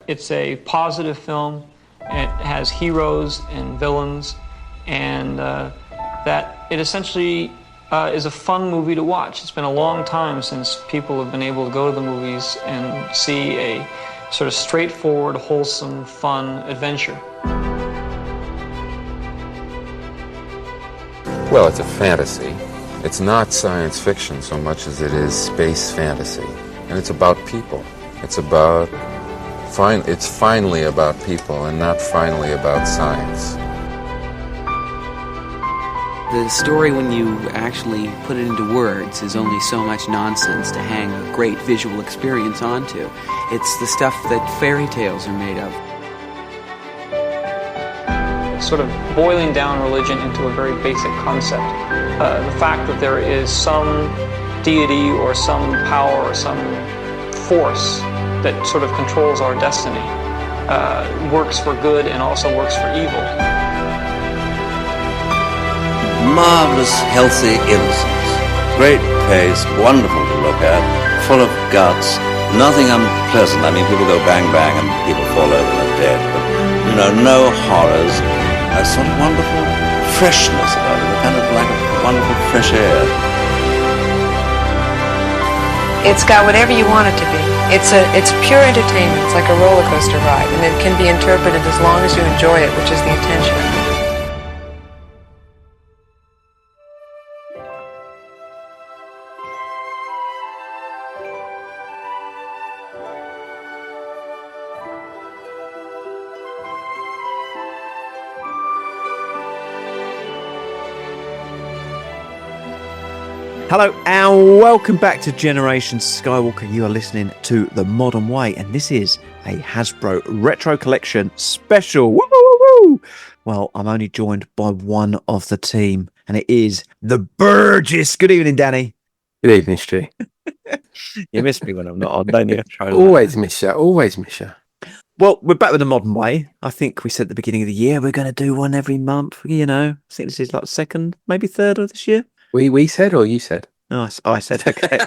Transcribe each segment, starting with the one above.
it's a positive film. It has heroes and villains, and that it essentially is a fun movie to watch. It's been a long time since people have been able to go to the movies and see a sort of straightforward, wholesome, fun adventure. Well, it's a fantasy. It's not science fiction so much as it is space fantasy. And it's about people. It's finally about people and not finally about science. The story, when you actually put it into words, is only so much nonsense to hang a great visual experience onto. It's the stuff that fairy tales are made of. Sort of boiling down religion into a very basic concept. The fact that there is some deity or some power or some force that sort of controls our destiny works for good and also works for evil. Marvelous, healthy innocence. Great pace, wonderful to look at, full of guts, nothing unpleasant. I mean, people go bang bang and people fall over and are dead, but, no horrors. A sort of wonderful freshness about it, kind of like a wonderful fresh air. It's got whatever you want it to be. It's pure entertainment. It's like a roller coaster ride, and it can be interpreted as long as you enjoy it, which is the intention. Hello and welcome back to Generation Skywalker. You are listening to The Modern Way, and this is a Hasbro Retro Collection special. Woo, woo, woo. Well, I'm only joined by one of the team, and it is the Burgess. Good evening, Danny. Good evening, Stu. You miss me when I'm not on, don't you? Always miss you. Always miss you. Well, we're back with The Modern Way. I think we said at the beginning of the year we're going to do one every month. I think this is like second, maybe third of this year. We said or you said? Oh, I said, okay.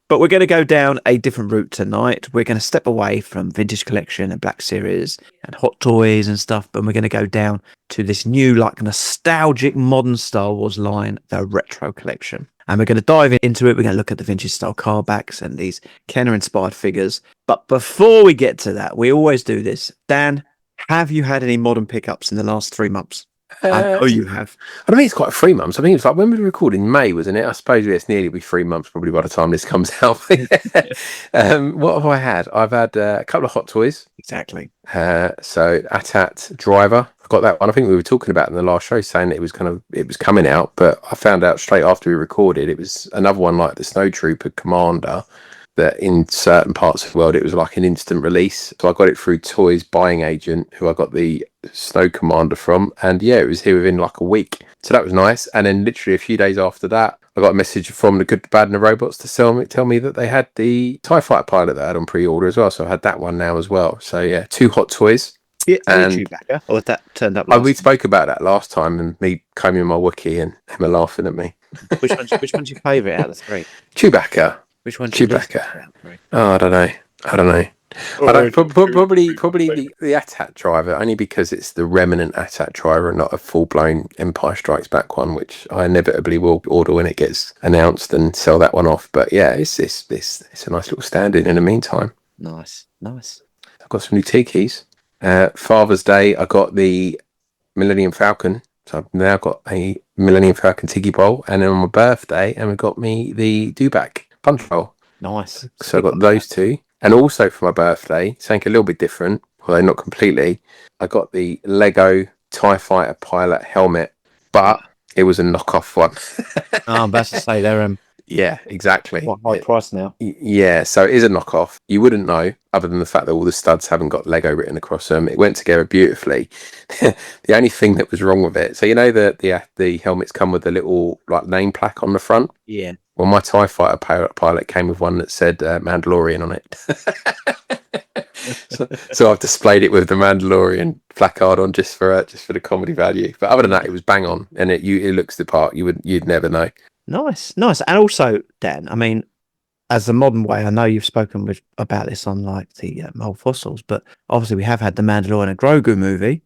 But we're going to go down a different route tonight. We're going to step away from Vintage Collection and Black Series and Hot Toys and stuff, but we're going to go down to this new, like, nostalgic modern Star Wars line, the Retro Collection. And we're going to dive into it. We're going to look at the vintage style car backs and these Kenner-inspired figures. But before we get to that, we always do this. Dan, have you had any modern pickups in the last 3 months? I know you have. I don't think it's quite 3 months. I think it's like when we recorded in May, wasn't it? I suppose it's nearly be 3 months probably by the time this comes out. What have I had? I've had a couple of Hot Toys. Exactly. So AT-AT Driver. I got that one. I think we were talking about in the last show saying that it was coming out, but I found out straight after we recorded it was another one like the Snow Trooper Commander, that in certain parts of the world it was like an instant release. So I got it through Toys Buying Agent, who I got the Snow Commander from, and yeah, it was here within like a week. So that was nice. And then literally a few days after that, I got a message from the Good, the Bad and the Robots to tell me that they had the TIE Fighter pilot that I had on pre-order as well. So I had that one now as well. So yeah, 2 Hot Toys. Yeah, and Chewbacca, or that turned up last we spoke about that last time, and me combing my Wookiee and Emma laughing at me. Which one's your favourite out of the 3? Chewbacca. Which one's Chewbacca? Oh, I don't know. Probably the AT-AT Driver, only because it's the remnant AT-AT Driver and not a full-blown Empire Strikes Back one, which I inevitably will order when it gets announced and sell that one off. But yeah, it's a nice little stand-in the meantime. Nice. I've got some new Tikis. Father's Day, I got the Millennium Falcon. So I've now got a Millennium Falcon Tiki Bowl. And then on my birthday, and got me the Dewback Punch Bowl. Nice. So I got those 2. And also for my birthday, something a little bit different, although not completely, I got the Lego TIE Fighter pilot helmet, but it was a knockoff one. I'm about to say they're yeah, exactly. What high price now? Yeah, so it is a knockoff. You wouldn't know, other than the fact that all the studs haven't got Lego written across them. It went together beautifully. The only thing that was wrong with it, so the helmets come with a little like name plaque on the front. Yeah. Well, my TIE Fighter pilot came with one that said Mandalorian on it. so I've displayed it with the Mandalorian placard on just for the comedy value. But other than that, it was bang on, and it looks the part. You'd never know. Nice. And also, Dan, I mean, as a modern way, I know you've spoken about this on like the old fossils, but obviously we have had the Mandalorian and Grogu movie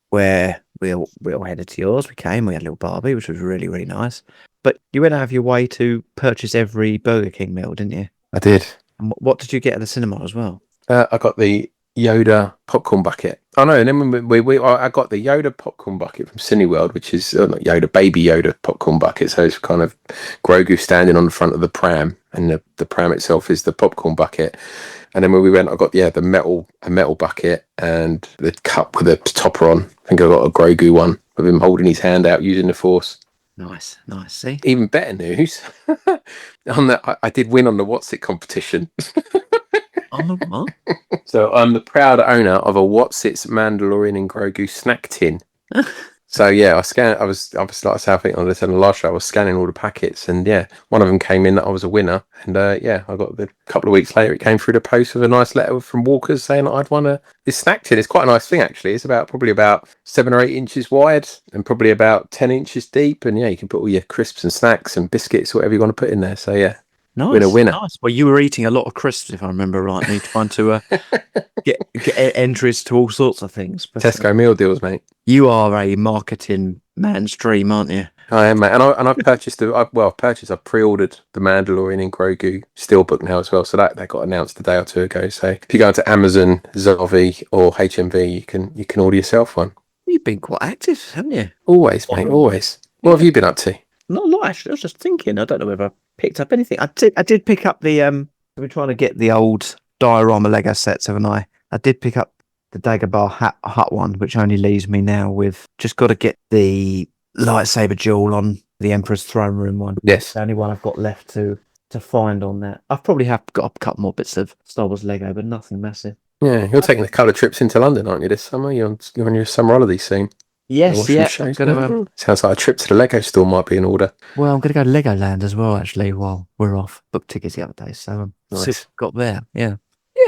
where we all headed to yours. We came, we had a little Barbie, which was really, really nice. But you went out of your way to purchase every Burger King meal, didn't you? I did. And what did you get at the cinema as well? I got the Yoda popcorn bucket. Oh no, and then I got the Yoda popcorn bucket from Cineworld, which is not Yoda, baby Yoda popcorn bucket. So it's kind of Grogu standing on the front of the pram, and the pram itself is the popcorn bucket. And then when we went, I got a metal bucket and the cup with the topper on. I think I got a Grogu one with him holding his hand out using the Force. Nice. See, even better news. I did win on the What's It competition. On the what? So I'm the proud owner of a What's It's Mandalorian and Grogu snack tin. So yeah, I was like I said, I think on the last show, I was scanning all the packets, and yeah, one of them came in that I was a winner, and yeah, I got a couple of weeks later, it came through the post with a nice letter from Walker's saying that I'd won this snack tin. It's quite a nice thing actually. It's probably about 7 or 8 inches wide and probably about 10 inches deep, and yeah, you can put all your crisps and snacks and biscuits, whatever you want to put in there. So yeah. Nice, winner. Nice. Well, you were eating a lot of crisps, if I remember rightly, trying to get entries to all sorts of things. But, Tesco meal deals, mate. You are a marketing man's dream, aren't you? I am, mate. And I purchased I've pre-ordered the Mandalorian and Grogu Steelbook now as well. So that got announced a day or two ago. So if you go into Amazon, Zavi, or HMV, you can order yourself one. You've been quite active, haven't you? Always, mate. Always. What have you been up to? Not actually. I was just thinking. I don't know whether I picked up anything. I did pick up the we're trying to get the old diorama Lego sets, haven't I? I did pick up the Dagobah Hut one, which only leaves me now with just got to get the lightsaber duel on the Emperor's Throne Room one. Yes, the only one I've got left to find on that. I've probably got a couple more bits of Star Wars Lego, but nothing massive. Yeah, you're taking a couple of trips into London, aren't you, this summer? You're on your summer holiday soon. Yes, yeah. Sounds like a trip to the Lego store might be in order. Well, I'm going to go to Legoland as well, actually, while we're off. Booked tickets the other day, so nice. Got there. Yeah,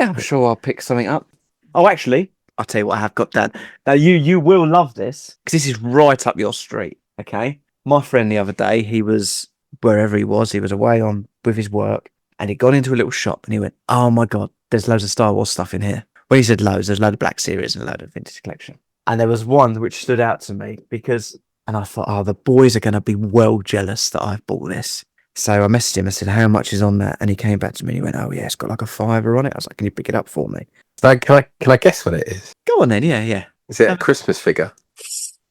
I'm sure I'll pick something up. Oh, actually, I'll tell you what I have got, Dan. Now, you will love this, because this is right up your street, okay? My friend the other day, he was, wherever he was away with his work, and he got into a little shop, and he went, oh my God, there's loads of Star Wars stuff in here. When he said loads, there's a load of Black Series and a load of Vintage Collection. And there was one which stood out to me and I thought, the boys are going to be well jealous that I've bought this. So I messaged him. I said, how much is on that? And he came back to me and he went, oh yeah, it's got like a $5 on it. I was like, can you pick it up for me? So can I guess what it is? Go on then, yeah. Is it a Christmas figure?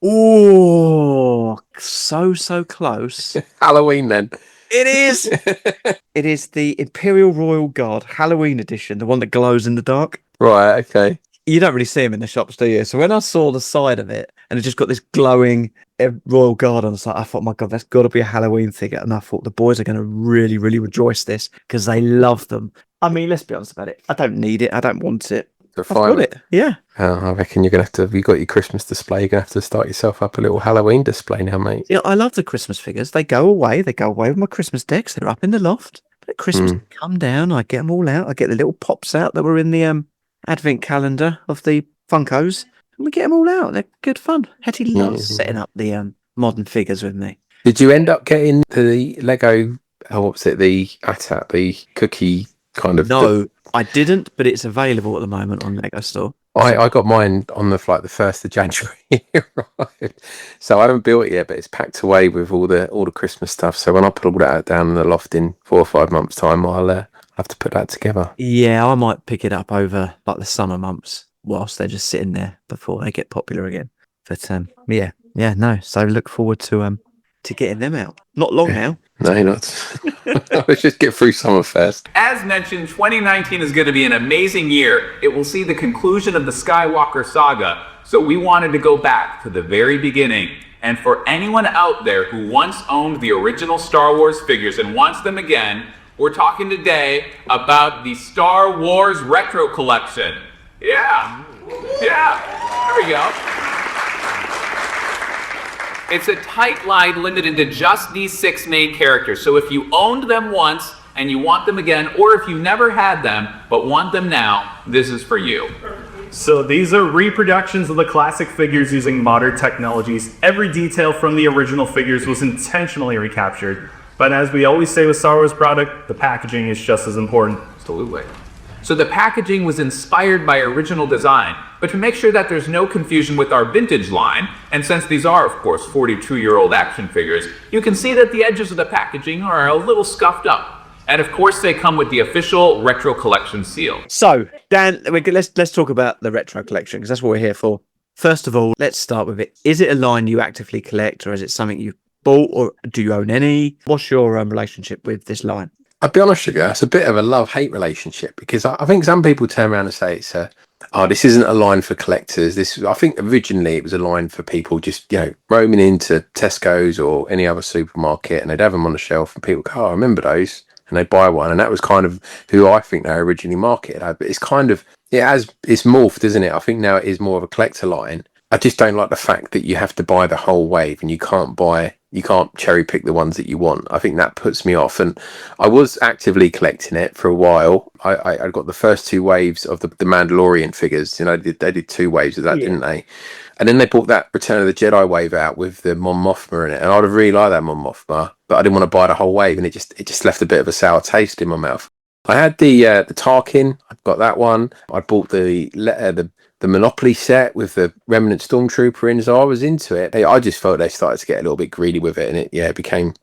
Oh, so close. Halloween then. It is. It is the Imperial Royal Guard Halloween edition, the one that glows in the dark. Right, okay. You don't really see them in the shops, do you? So when I saw the side of it, and it just got this glowing Royal Guard on the side, I thought, my God, that's got to be a Halloween figure. And I thought the boys are going to really, really rejoice this because they love them. I mean, let's be honest about it. I don't need it. I don't want it. I've got it. Yeah. I reckon you're going to have to, you got your Christmas display, you're going to have to start yourself up a little Halloween display now, mate. Yeah, I love the Christmas figures. They go away with my Christmas decks. They're up in the loft. But at Christmas, they come down. I get them all out. I get the little pops out that were in the advent calendar of the Funkos, and we get them all out. They're good fun. Hetty loves setting up the modern figures with me. Did you end up getting the Lego? What was it? The AT-AT, the cookie kind of. No, I didn't, but it's available at the moment on Lego Store. I got mine on the 1st of January, right? So I haven't built it yet, but it's packed away with all the Christmas stuff. So when I put all that down in the loft in 4 or 5 months' time, I'll have to put that together. Yeah, I might pick it up over like the summer months whilst they're just sitting there before they get popular again. But no. So look forward to getting them out. Not long now. No, not. Let's just get through summer first. As mentioned, 2019 is going to be an amazing year. It will see the conclusion of the Skywalker saga. So we wanted to go back to the very beginning. And for anyone out there who once owned the original Star Wars figures and wants them again, we're talking today about the Star Wars Retro Collection. Yeah, there we go. It's a tight line limited to just these 6 main characters. So if you owned them once and you want them again, or if you never had them but want them now, this is for you. So these are reproductions of the classic figures using modern technologies. Every detail from the original figures was intentionally recaptured. But as we always say with Star Wars product, the packaging is just as important. Absolutely. So the packaging was inspired by original design, but to make sure that there's no confusion with our vintage line, and since these are, of course, 42-year-old action figures, you can see that the edges of the packaging are a little scuffed up. And of course, they come with the official Retro Collection seal. So, Dan, let's talk about the Retro Collection, because that's what we're here for. First of all, let's start with it. Is it a line you actively collect, or is it something you bought, or do you own any? What's your relationship with this line? I'll be honest with you, it's a bit of a love-hate relationship, because I think some people turn around and say this isn't a line for collectors. I think originally it was a line for people just, roaming into Tesco's or any other supermarket, and they'd have them on the shelf and people go, oh, I remember those, and they buy one. And that was kind of who I think they originally marketed at. But it's kind of, it's morphed, isn't it? I think now it is more of a collector line. I just don't like the fact that you have to buy the whole wave and you can't cherry pick the ones that you want. I think that puts me off. And I was actively collecting it for a while. I got the first 2 waves of the Mandalorian figures. They did 2 waves of that, didn't they? And then they brought that Return of the Jedi wave out with the Mon Mothma in it. And I'd have really liked that Mon Mothma, but I didn't want to buy the whole wave, and it just left a bit of a sour taste in my mouth. I had the Tarkin. I've got that one. I bought the Monopoly set with the Remnant Stormtrooper in, so I was into it. I just felt they started to get a little bit greedy with it, and it became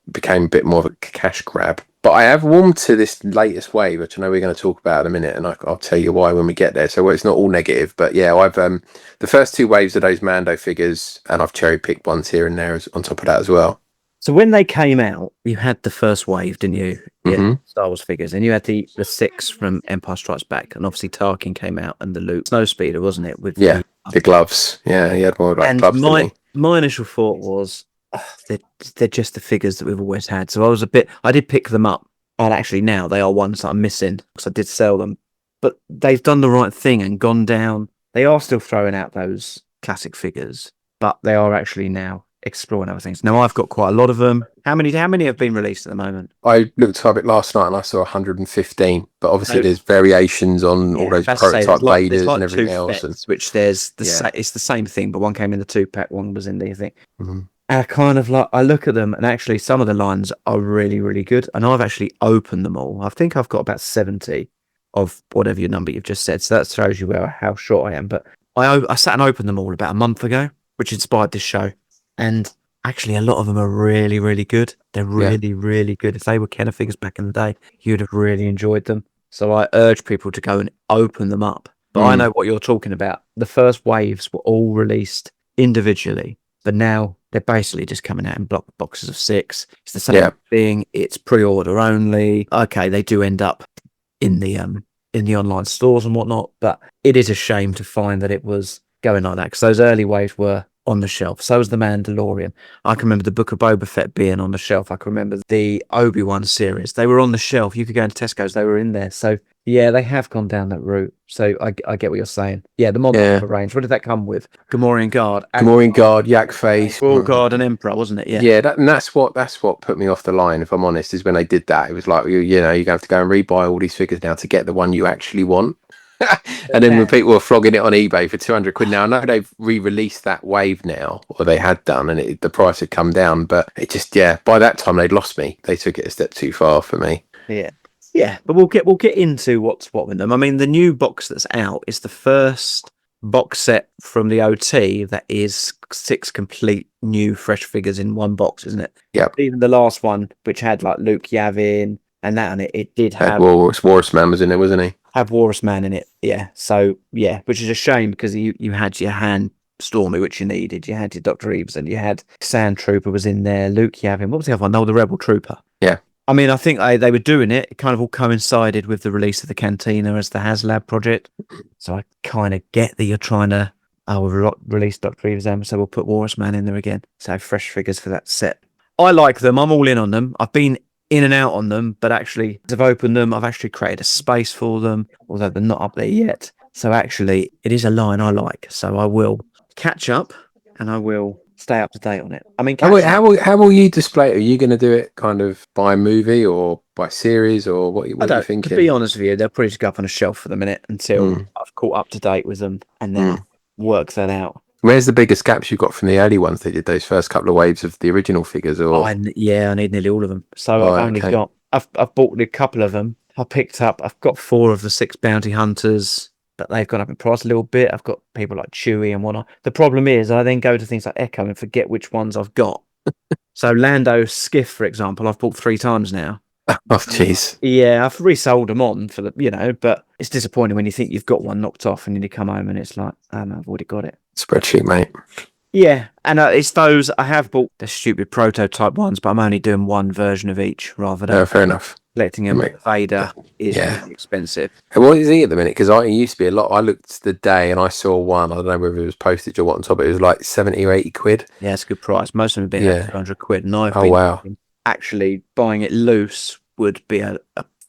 a bit more of a cash grab. But I have warmed to this latest wave, which I know we're going to talk about in a minute, and I'll tell you why when we get there. So it's not all negative, but I've the first 2 waves of those Mando figures, and I've cherry picked ones here and there on top of that as well. So when they came out, you had the first wave, didn't you? Mm-hmm. Yeah, Star Wars figures. And you had the 6 from Empire Strikes Back. And obviously Tarkin came out, and the Luke Snowspeeder, wasn't it? With the gloves. Yeah, he had more like gloves. And my initial thought was, they're just the figures that we've always had. So I did pick them up. And actually now they are ones that I'm missing, because I did sell them. But they've done the right thing and gone down. They are still throwing out those classic figures, but they are actually now exploring other things. Now I've got quite a lot of them. How many have been released at the moment? I looked up it last night and I saw 115, but obviously there's variations on all those prototype Vaders and everything else. Which it's the same thing, but one came in the 2-pack, one was in the thing. Mm-hmm. And I kind of I look at them, and actually some of the lines are really, really good. And I've actually opened them all. I think I've got about 70 of whatever your number you've just said. So that shows you how short I am. But I sat and opened them all about a month ago, which inspired this show. And actually, a lot of them are really, really good. They're really, really good. If they were Kenner figures back in the day, you'd have really enjoyed them. So I urge people to go and open them up. But I know what you're talking about. The first waves were all released individually, but now they're basically just coming out in block boxes of 6. It's the same thing. It's pre-order only. Okay, they do end up in the online stores and whatnot, but it is a shame to find that it was going like that, because those early waves were on the shelf. So was the Mandalorian. I can remember the Book of Boba Fett being on the shelf. I can remember the Obi-Wan series. They were on the shelf. You could go into Tesco's, they were in there. So yeah, they have gone down that route. So I get what you're saying. Yeah, the modern range. What did that come with? Gamorrean Guard, Yak Face, Royal Guard, and Emperor, wasn't it? Yeah. That's what put me off the line. If I'm honest, is when they did that. It was like you have to go and rebuy all these figures now to get the one you actually want. And then when people were flogging it on eBay for 200 quid, now I know they've re-released that wave now, or they had done, and the price had come down, but it just by that time they'd lost me. They took it a step too far for me. Yeah, but we'll get into what's what with them. I mean, the new box that's out is the first box set from the OT that is 6 complete new fresh figures in one box, isn't it? Yeah. Even the last one, which had like Luke Yavin and that on it, it did have Walrus Man was in there, wasn't he? Have Walrus Man in it, yeah. So yeah, which is a shame, because you had your hand Stormy, which you needed. You had your Dr. Eves, and you had Sand Trooper was in there. Luke Yavin. What was the other one? No, the Rebel Trooper. Yeah. I mean, I think they were doing it. It kind of all coincided with the release of the Cantina as the HasLab project. So I kind of get that you're trying to release Dr. Eves, so we'll put Walrus Man in there again. So fresh figures for that set. I like them. I'm all in on them. I've been in and out on them, but actually, as I've opened them, I've actually created a space for them, although they're not up there yet. So actually, it is a line I like. So I will catch up, and I will stay up to date on it. I mean, how will you display it? Are you going to do it kind of by movie or by series, or what are you thinking? To be honest with you, they'll probably just go up on a shelf for the minute until I've caught up to date with them, and then work that out. Where's the biggest gaps you got from the early ones that did those first couple of waves of the original figures? Or I need nearly all of them. So Right, I've only okay. got. I've bought a couple of them. I've got 4 of the 6 bounty hunters, but they've gone up in price a little bit. I've got people like Chewie and whatnot. The problem is, I then go to things like Echo and forget which ones I've got. So Lando Skiff, for example, I've bought 3 times now. oh, jeez. Yeah, I've resold them on for but it's disappointing when you think you've got one knocked off and then you come home and it's like, oh no, I've already got it. Spreadsheet, mate. Yeah, and it's those I have bought the stupid prototype ones, but I'm only doing one version of each rather than Fair enough. collecting them. Mate. Vader is Yeah. really expensive. And what is he at the minute? Because it used to be a lot. I looked the day and I saw one. I don't know whether it was postage or what on top. It was like 70 or 80 quid. Yeah, it's a good price. Most of them have been Yeah. 200 quid, and I've Oh, been wow. actually buying it loose would be a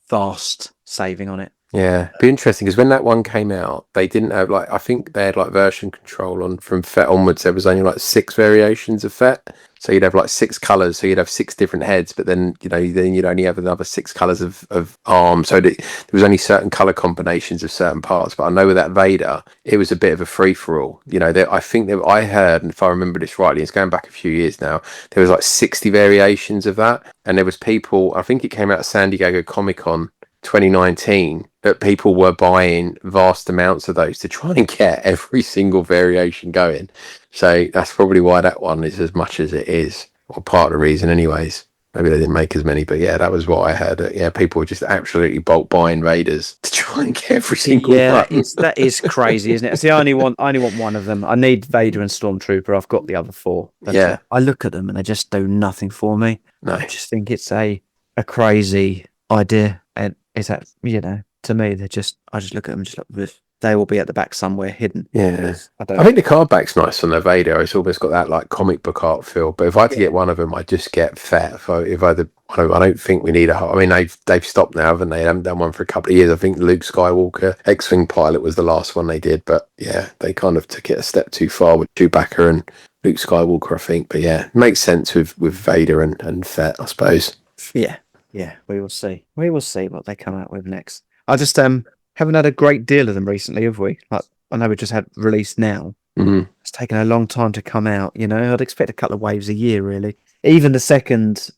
vast saving on it. Yeah, be interesting because when that one came out, they didn't have I think they had version control on from FET onwards. There was only 6 variations of FET, so you'd have 6 colors, so you'd have 6 different heads. But then then you'd only have another 6 colors of arms. So there was only certain color combinations of certain parts. But I know with that Vader, it was a bit of a free for all. I think I heard, and if I remember this rightly, it's going back a few years now. There was 60 variations of that, and there was people. I think it came out of San Diego Comic-Con 2019 that people were buying vast amounts of those to try and get every single variation going. So that's probably why that one is as much as it is, or part of the reason anyways. Maybe they didn't make as many, but yeah, that was what I heard. Yeah, people were just absolutely bulk buying Raiders to try and get every single one. That is crazy, isn't it? See, I only want one of them. I need Vader and Stormtrooper. I've got the other 4. But, Yeah. I look at them and they just do nothing for me. No. I just think it's a crazy idea, and it's that to me I just look at them just like they will be at the back somewhere hidden. Yeah, I think the card back's nice on the Vader. It's almost got that comic book art feel. But if I had to get one of them, I'd just get FET. I don't think we need I mean, they've stopped now, haven't they? They haven't done one for a couple of years. I think Luke Skywalker X-Wing pilot was the last one they did. But yeah, they kind of took it a step too far with Chewbacca and Luke Skywalker, I think. But yeah, it makes sense with Vader and FET, I suppose. Yeah, we will see. We will see what they come out with next. I just haven't had a great deal of them recently, have we? I know we just had release now. Mm-hmm. It's taken a long time to come out. I'd expect a couple of waves a year, really. Even the second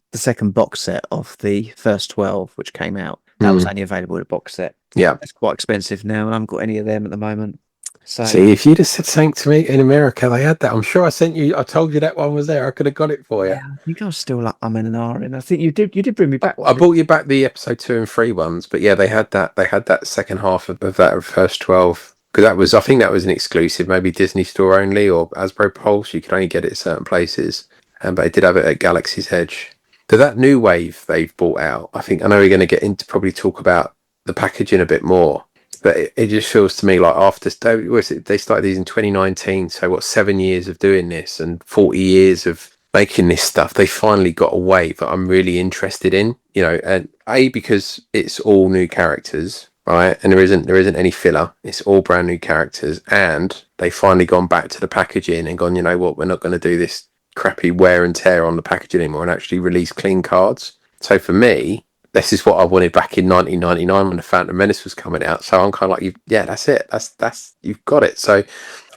box set of the first 12, which came out, that was only available in a box set. Yeah, it's quite expensive now, and I haven't got any of them at the moment. So, see, if you'd have said something to me in America, they had that. I'm sure I told you that one was there. I could have got it for you. Yeah, I think I was still I'm in an R, and I think you did bring me back. I brought you back the episode 2 and 3 ones, but yeah, they had that second half of that first 12, because I think that was an exclusive, maybe Disney Store only or Hasbro Pulse. You could only get it at certain places, but they did have it at Galaxy's Edge. So that new wave they've brought out, I know we're going to get into probably talk about the packaging a bit more. But it just feels to me like after they started these in 2019, so 7 years of doing this and 40 years of making this stuff, they finally got a wave that I'm really interested in, and because it's all new characters, right? And there isn't any filler. It's all brand new characters, and they've finally gone back to the packaging and gone, you know what, we're not going to do this crappy wear and tear on the packaging anymore and actually release clean cards. So for me, this is what I wanted back in 1999 when the Phantom Menace was coming out. So I'm kind of like, yeah, that's it. That's you've got it. So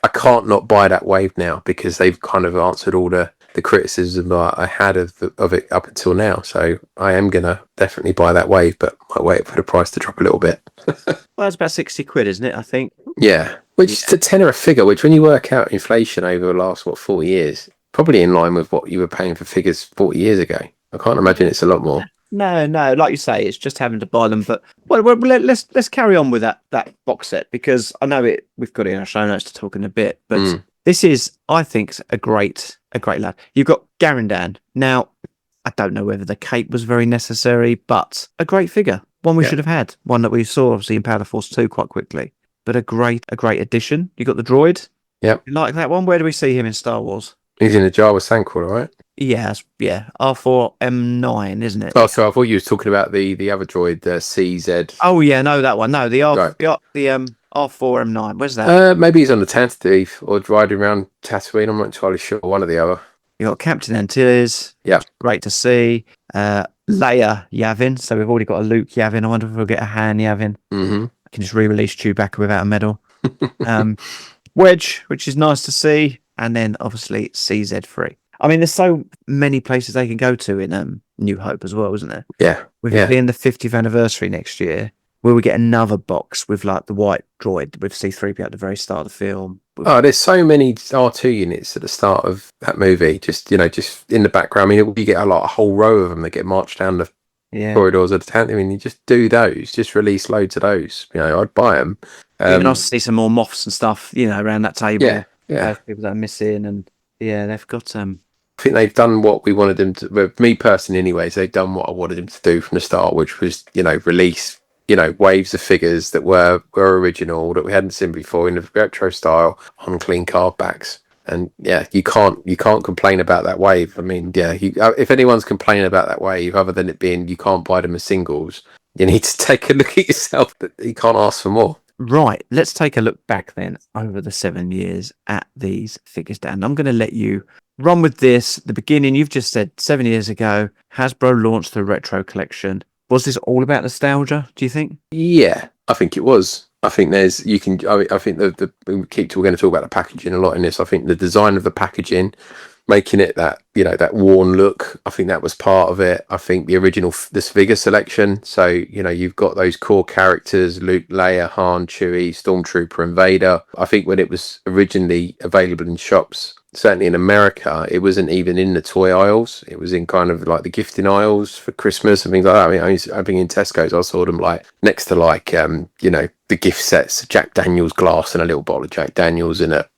I can't not buy that wave now because they've kind of answered all the criticism I had of it up until now. So I am gonna definitely buy that wave, but might wait for the price to drop a little bit. Well, it's about 60 quid, isn't it? I think. Yeah, which is a tenner a figure. Which, when you work out inflation over the last 40 years, probably in line with what you were paying for figures 40 years ago. I can't imagine it's a lot more. No, like you say, it's just having to buy them. But let's carry on with that box set, because I know we've got it in our show notes to talk in a bit. But this is, I think, a great lad. You've got Garandan. Now, I don't know whether the cape was very necessary, but a great figure. One we should have had. One that we saw obviously in Power the Force 2 quite quickly. But a great addition. You got the droid. Yep. You like that one? Where do we see him in Star Wars? He's in a jar with Sankor, right? Yeah. R4M9, isn't it? Oh, so I thought you were talking about the other droid, the CZ. Oh yeah, no, that one. No, the R4M9. Where's that? Maybe he's on the Tantive or riding around Tatooine. I'm not entirely sure. One or the other. You got Captain Antilles. Yeah, great to see. Leia Yavin. So we've already got a Luke Yavin. I wonder if we'll get a Han Yavin. Mm-hmm. I can just re-release Chewbacca without a medal. Wedge, which is nice to see. and then obviously CZ3. I mean, there's so many places they can go to in New Hope as well, isn't there? Yeah. With it being the 50th anniversary next year, will we get another box with like the white droid with C-3PO at the very start of the film? Oh, there's so many R2 units at the start of that movie, just just in the background. I mean, you get a whole row of them that get marched down the corridors of the town. I mean, you just do those, just release loads of those. I'd buy them. Even nice to see some more moths and stuff, around that table. Yeah. People that are missing, and they've got I think they've done what we wanted them to. Well, me personally, anyways, they've done what I wanted them to do from the start, which was release waves of figures that were original, that we hadn't seen before in the retro style on clean card backs. And you can't complain about that wave. I mean, if anyone's complaining about that wave, other than it being you can't buy them as singles, you need to take a look at yourself. That you can't ask for more. Right, let's take a look back then over the 7 years at these figures, Dan. I'm going to let you run with this. The beginning, you've just said 7 years ago, Hasbro launched the retro collection. Was this all about nostalgia, do you think? Yeah, I think it was. I think I think we're going to talk about the packaging a lot in this. I think the design of the packaging, making it that that worn look, I think that was part of it. I think the original this figure selection, so you've got those core characters: Luke, Leia, Han, Chewie, Stormtrooper, and Vader. I think when it was originally available in shops, certainly in America, it wasn't even in the toy aisles. It was in kind of like the gifting aisles for Christmas and things like that. I mean, I think in Tesco's I saw them like next to like the gift sets, Jack Daniel's glass and a little bottle of Jack Daniel's in it.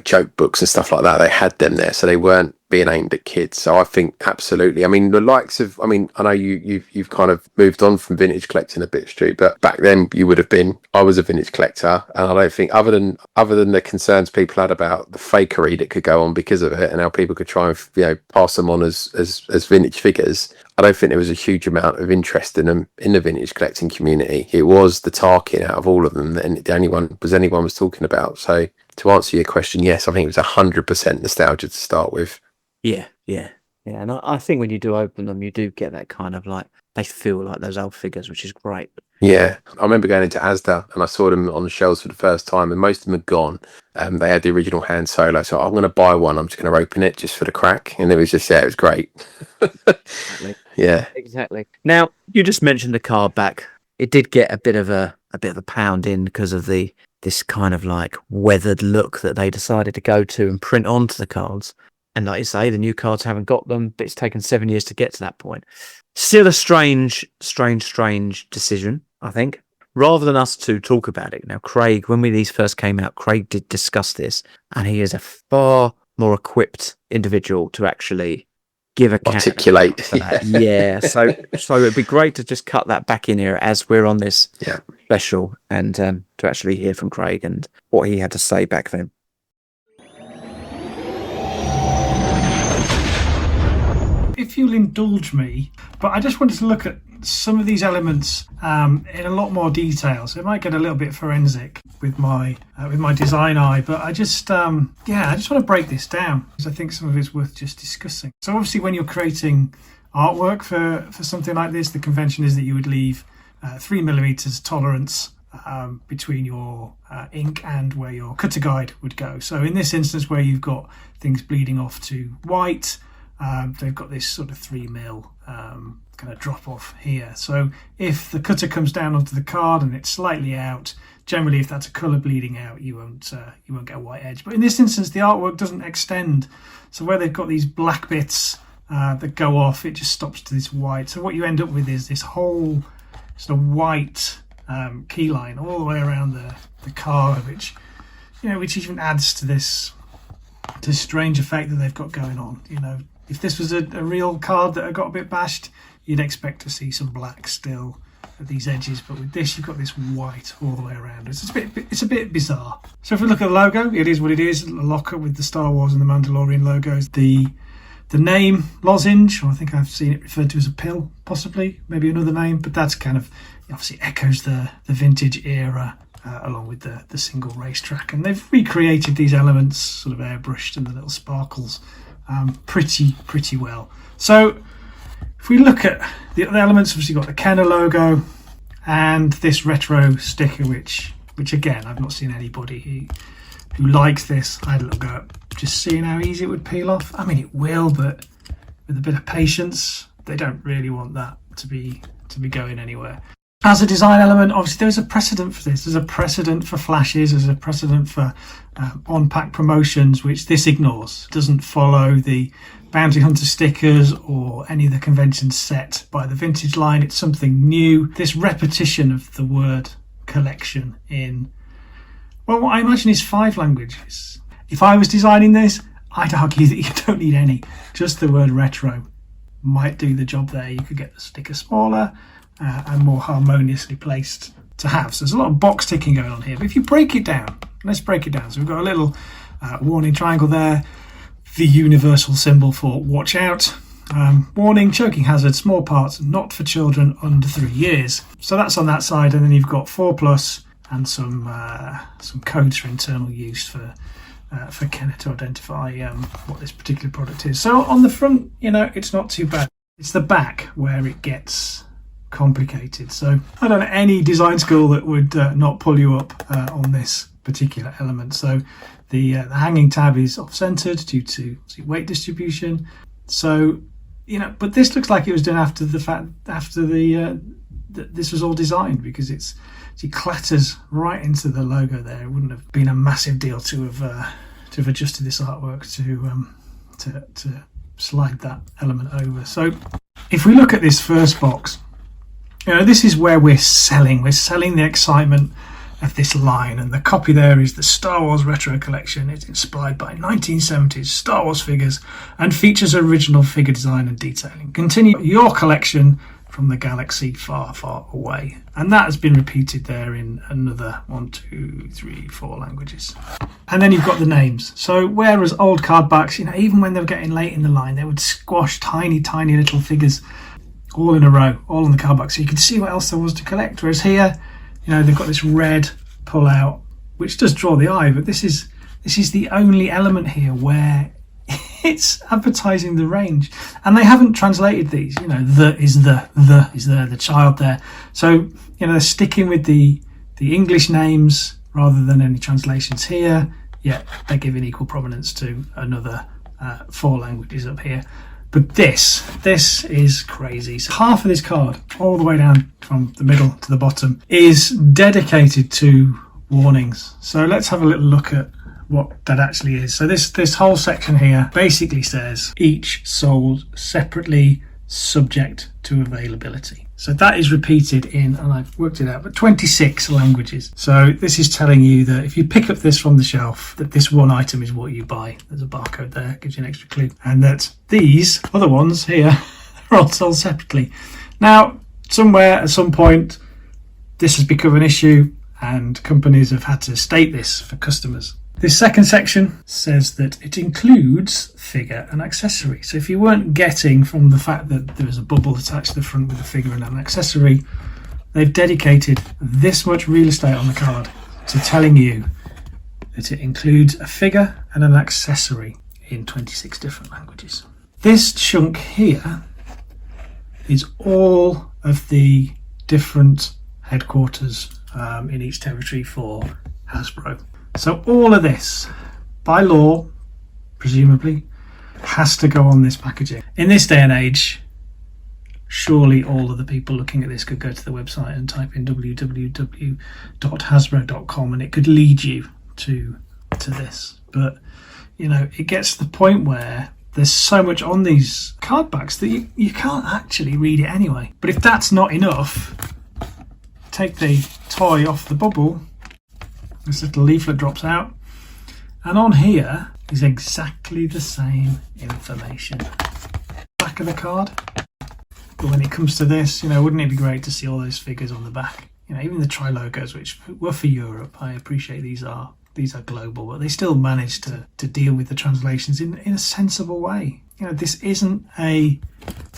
Joke books and stuff like that. They had them there, so they weren't being aimed at kids. So I think absolutely. I mean, the likes of. I mean, I know you've kind of moved on from vintage collecting a bit, Stu, but back then you would have been. I was a vintage collector, and I don't think other than the concerns people had about the fakery that could go on because of it, and how people could try and pass them on as vintage figures. I don't think there was a huge amount of interest in them in the vintage collecting community. It was the Tarkin out of all of them that anyone was talking about. So to answer your question, yes, I think it was 100% nostalgia to start with. Yeah. And I think when you do open them, you do get that kind of like, they feel like those old figures, which is great. Yeah, I remember going into Asda and I saw them on the shelves for the first time, and most of them had gone. They had the original Han Solo, so I'm going to buy one. I'm just going to open it just for the crack, and it was just it was great. Exactly. Yeah, exactly. Now you just mentioned the card back. It did get a bit of a pound in because of this kind of like weathered look that they decided to go to and print onto the cards. And like you say, the new cards haven't got them, but it's taken 7 years to get to that point. Still a strange decision, I think. Rather than us to talk about it. Now, Craig, when these first came out, Craig did discuss this, and he is a far more equipped individual to actually give a articulate for that. Yeah. So it'd be great to just cut that back in here as we're on this special, and to actually hear from Craig and what he had to say back then. If you'll indulge me, but I just wanted to look at some of these elements in a lot more detail. So it might get a little bit forensic with my design eye, but I just want to break this down because I think some of it's worth just discussing. So obviously, when you're creating artwork for something like this, the convention is that you would leave 3mm tolerance between your ink and where your cutter guide would go. So in this instance, where you've got things bleeding off to white, they've got this sort of 3mm kind of drop off here. So if the cutter comes down onto the card and it's slightly out, generally if that's a colour bleeding out, you won't get a white edge. But in this instance, the artwork doesn't extend. So where they've got these black bits that go off, it just stops to this white. So what you end up with is this whole sort of white key line all the way around the card, which even adds to this strange effect that they've got going on. If this was a real card that had got a bit bashed, you'd expect to see some black still at these edges, but with this you've got this white all the way around. It's a bit bizarre. So if we look at the logo, it is what it is, a locker with the Star Wars and the Mandalorian logos. The name lozenge, or I think I've seen it referred to as a pill, possibly, maybe another name, but that's kind of obviously echoes the vintage era. Along with the single racetrack, and they've recreated these elements, sort of airbrushed, and the little sparkles pretty well. So if we look at the other elements, obviously you've got the Kenner logo and this retro sticker, which again I've not seen anybody who likes this. I had a little go at just seeing how easy it would peel off. I mean, it will, but with a bit of patience, they don't really want that to be going anywhere. As a design element, obviously there's a precedent for this. There's a precedent for flashes, there's a precedent for on-pack promotions, which this ignores. It doesn't follow the bounty hunter stickers or any of the conventions set by the vintage line. It's something new. This repetition of the word collection in, well, what I imagine is 5 languages. If I was designing this, I'd argue that you don't need any. Just the word retro might do the job there. You could get the sticker smaller and more harmoniously placed to have. So there's a lot of box ticking going on here. But if you break it down, let's break it down. So we've got a little warning triangle there, the universal symbol for watch out. Warning, choking hazard, small parts, not for children under 3 years. So that's on that side, and then you've got 4+ and some codes for internal use for Kenner to identify what this particular product is. So on the front, it's not too bad. It's the back where it gets complicated. So I don't know any design school that would not pull you up on this particular element. So the hanging tab is off-centered due to weight distribution. So but this looks like it was done after this was all designed, because it clatters right into the logo there. It wouldn't have been a massive deal to have adjusted this artwork to slide that element over. So if we look at this first box, this is where we're selling the excitement of this line, and the copy there is the Star Wars Retro Collection. It's inspired by 1970s Star Wars figures and features original figure design and detailing. Continue your collection from the galaxy far, far away. And that has been repeated there in another 1, 2, 3, 4 languages. And then you've got the names. So whereas old card backs, even when they were getting late in the line, they would squash tiny, tiny little figures all in a row, all on the card back, so you can see what else there was to collect. Whereas here, they've got this red pull out, which does draw the eye, but this is the only element here where it's advertising the range, and they haven't translated these. The child there. So they're sticking with the English names rather than any translations here. Yet they're giving equal prominence to another 4 languages up here. But this is crazy. So half of this card, all the way down from the middle to the bottom, is dedicated to warnings. So let's have a little look at what that actually is. So this whole section here basically says each sold separately, subject to availability. So that is repeated in, and I've worked it out, but 26 languages. So this is telling you that if you pick up this from the shelf, that this one item is what you buy. There's a barcode there, gives you an extra clue. And that these other ones here are all sold separately. Now, somewhere at some point, this has become an issue and companies have had to state this for customers. This second section says that it includes figure and accessory. So if you weren't getting from the fact that there was a bubble attached to the front with a figure and an accessory, they've dedicated this much real estate on the card to telling you that it includes a figure and an accessory in 26 different languages. This chunk here is all of the different headquarters in each territory for Hasbro. So all of this, by law, presumably, has to go on this packaging. In this day and age, surely all of the people looking at this could go to the website and type in www.hasbro.com and it could lead you to this. But, it gets to the point where there's so much on these card backs that you can't actually read it anyway. But if that's not enough, take the toy off the bubble. This little leaflet drops out, and on here is exactly the same information. Back of the card. But when it comes to this, wouldn't it be great to see all those figures on the back? Even the tri-logos, which were for Europe. I appreciate these are global, but they still managed to deal with the translations in a sensible way. This isn't a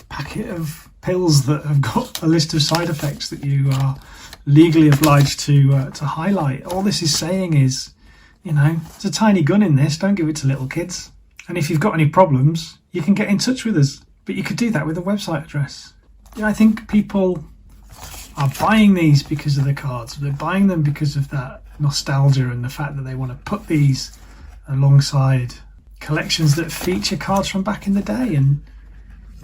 packet of pills that have got a list of side effects that you are legally obliged to highlight. All this is saying is, there's a tiny gun in this, don't give it to little kids. And if you've got any problems, you can get in touch with us. But you could do that with a website address. I think people are buying these because of the cards. They're buying them because of that nostalgia and the fact that they want to put these alongside collections that feature cards from back in the day. And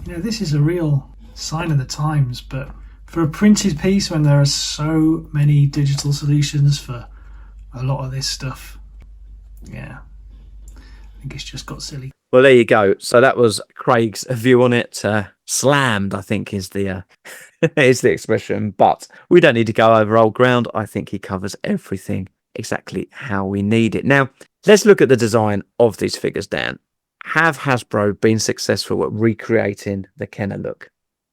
this is a real sign of the times. But for a printed piece, when there are so many digital solutions for a lot of this stuff, I think it's just got silly. Well, there you go. So that was Craig's view on it. Slammed, I think, is the is the expression. But we don't need to go over old ground. I think he covers everything exactly how we need it. Now, let's look at the design of these figures, Dan. Have Hasbro been successful at recreating the Kenner look?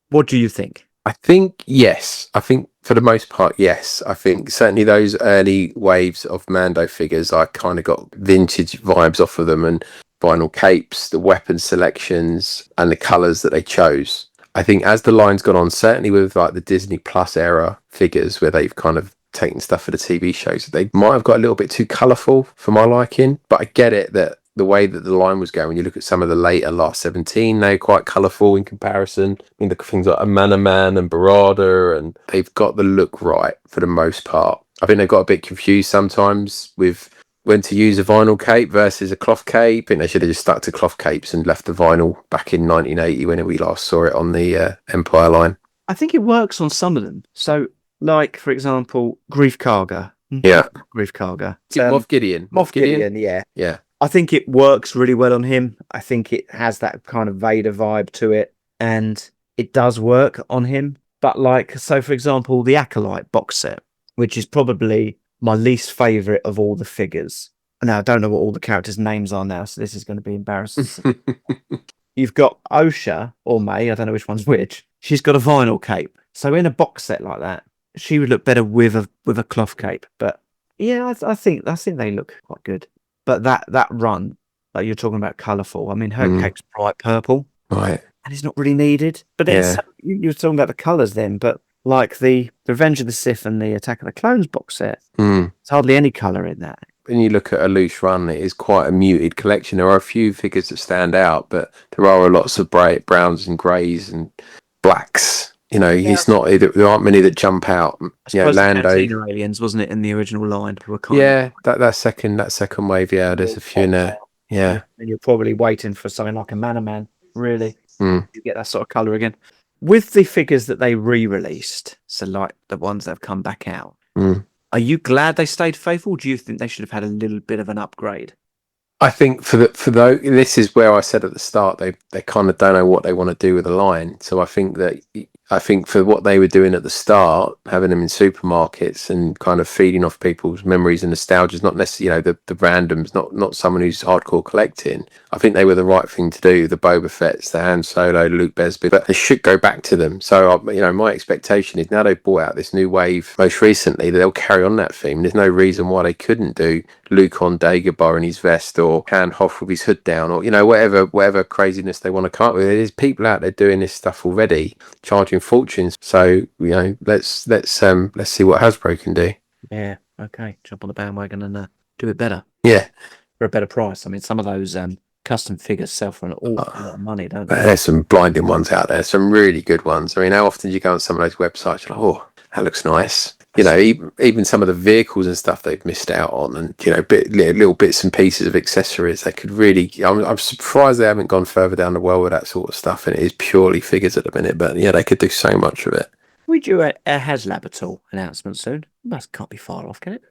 What do you think? I think yes. I think for the most part, yes. I think certainly those early waves of Mando figures, I kind of got vintage vibes off of them, and vinyl capes, the weapon selections, and the colours that they chose. I think as the line's gone on, certainly with like the Disney Plus era figures, where they've kind of taken stuff for the TV shows, they might have got a little bit too colourful for my liking. But I get it that the way that the line was going, when you look at some of the later Last 17, they're quite colourful in comparison. I mean, look at things like Amanaman and Barada, and they've got the look right for the most part. I think they've got a bit confused sometimes with when to use a vinyl cape versus a cloth cape. I think they should have just stuck to cloth capes and left the vinyl back in 1980 when we last saw it on the Empire line. I think it works on some of them. So, like, for example, Grief Karga. Yeah. Grief Karga. Moff Gideon. Moff Gideon, yeah. Yeah. I think it works really well on him. I think it has that kind of Vader vibe to it, and it does work on him. But like, so for example, the Acolyte box set, which is probably my least favourite of all the figures. Now, I don't know what all the characters' names are now, so this is going to be embarrassing. You've got Osha, or May, I don't know which one's which. She's got a vinyl cape. So in a box set like that, she would look better with a cloth cape. But yeah, I think they look quite good. But that run, like you're talking about colourful, I mean, her cape's bright purple. Right. And it's not really needed. But then you're talking about the colours then, but like the Revenge of the Sith and the Attack of the Clones box set, there's hardly any colour in that. When you look at a loose run, it is quite a muted collection. There are a few figures that stand out, but there are lots of bright browns and greys and blacks. It's not, there aren't many that jump out. Lando. Aliens, wasn't it, in the original line? That second wave, there's a few in there. Yeah. And you're probably waiting for something like a Manaman, really. You get that sort of colour again. With the figures that they re-released, so like the ones that have come back out, are you glad they stayed faithful? Or do you think they should have had a little bit of an upgrade? I think for those, this is where I said at the start, they kind of don't know what they want to do with the line. So I think for what they were doing at the start, having them in supermarkets and kind of feeding off people's memories and nostalgias, not necessarily, the randoms, not someone who's hardcore collecting. I think they were the right thing to do. The Boba Fett's, the Han Solo, Luke Besby, but they should go back to them. So, my expectation is now they've brought out this new wave most recently, that they'll carry on that theme. There's no reason why they couldn't do Luke on Dagobah in his vest, or Han Hoth with his hood down, or whatever craziness they want to come up with. There's people out there doing this stuff already, charging fortunes. So let's see what Hasbro can do. Yeah, okay, jump on the bandwagon and do it better. Yeah, for a better price. I mean, some of those custom figures sell for an awful lot of money, don't they? There's some blinding ones out there, some really good ones. I mean, how often do you go on some of those websites, you're like, oh, that looks nice. Even some of the vehicles and stuff they've missed out on, and little bits and pieces of accessories. They could really. I'm surprised they haven't gone further down the well with that sort of stuff. And it is purely figures at the minute, but yeah, they could do so much of it. We do a HasLab at all announcement soon. That can't be far off, can it?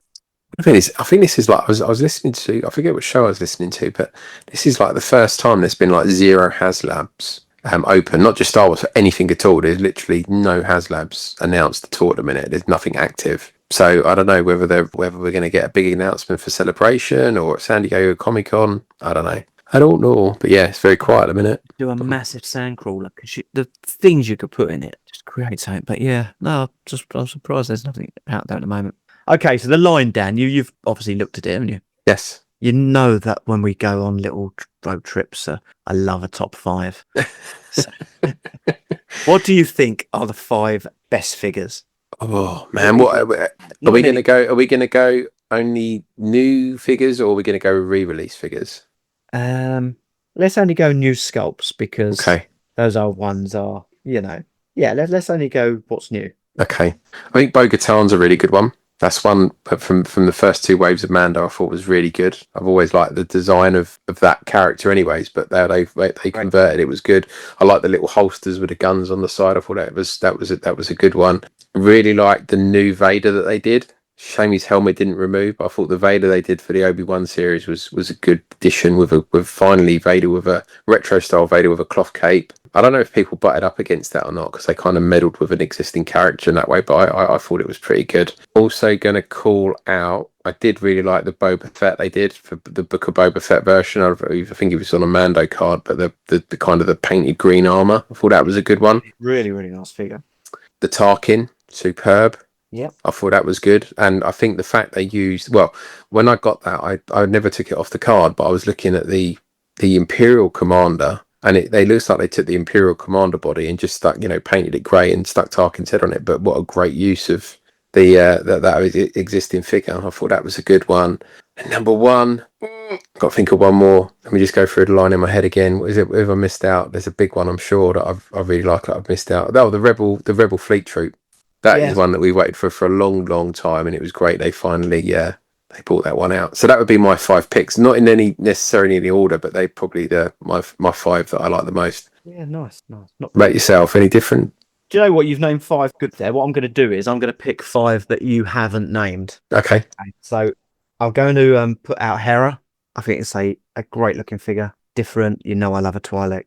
I think this is like I was listening to. I forget what show I was listening to, but this is like the first time there's been like 0 HasLabs open, not just Star Wars, anything at all. There's literally no HasLabs announced at all at the minute. There's nothing active. So I don't know whether we're going to get a big announcement for Celebration or at San Diego Comic-Con. I don't know. But yeah, it's very quiet at the minute. Do a massive sandcrawler, because the things you could put in it just create something. But yeah, no, I'm surprised there's nothing out there at the moment. Okay, so the line, Dan, you've obviously looked at it, haven't you? Yes. You know that when we go on little road trips, I love a top 5. So, what do you think are the 5 best figures? Oh man, what are we going to go? Are we going to go only new figures, or are we going to go re-release figures? Let's only go new sculpts, because those old ones are, let's only go what's new. Okay, I think Bo-Katan's a really good one. That's one from the first two waves of Mando I thought was really good. I've always liked the design of that character anyways, but they converted. It was good. I like the little holsters with the guns on the side. I thought that was a good one. Really liked the new Vader that they did. Shame his helmet didn't remove. I thought the Vader they did for the Obi-Wan series was a good addition with finally Vader with a retro style Vader with a cloth cape. I don't know if people butted up against that or not because they kind of meddled with an existing character in that way, but I thought it was pretty good. Also going to call out, I did really like the Boba Fett they did for the Book of Boba Fett version. I think it was on a Mando card, but the kind of the painted green armor, I thought that was a good one. Really, really nice figure. The Tarkin, superb. Yep. I thought that was good. And I think the fact they used, well, when I got that, I never took it off the card, but I was looking at the Imperial Commander, and they looks like they took the Imperial Commander body and just stuck, painted it grey and stuck Tarkin's head on it. But what a great use of the that existing figure. I thought that was a good one. And number one, got to think of one more. Let me just go through the line in my head again. What is it? What have I missed out? There's a big one I'm sure that I really like that I've missed out. Oh, the Rebel Fleet Troop. That is one that we waited for a long, long time, and it was great. They finally, they brought that one out. So that would be my 5 picks, not in any necessarily any order, but they probably my 5 that I like the most. Yeah, nice. Not about yourself, any different? Do you know what? You've named 5 good there. What I'm going to do is I'm going to pick 5 that you haven't named. Okay. So I'm going to put out Hera. I think it's a great looking figure, different. I love a Twi'lek.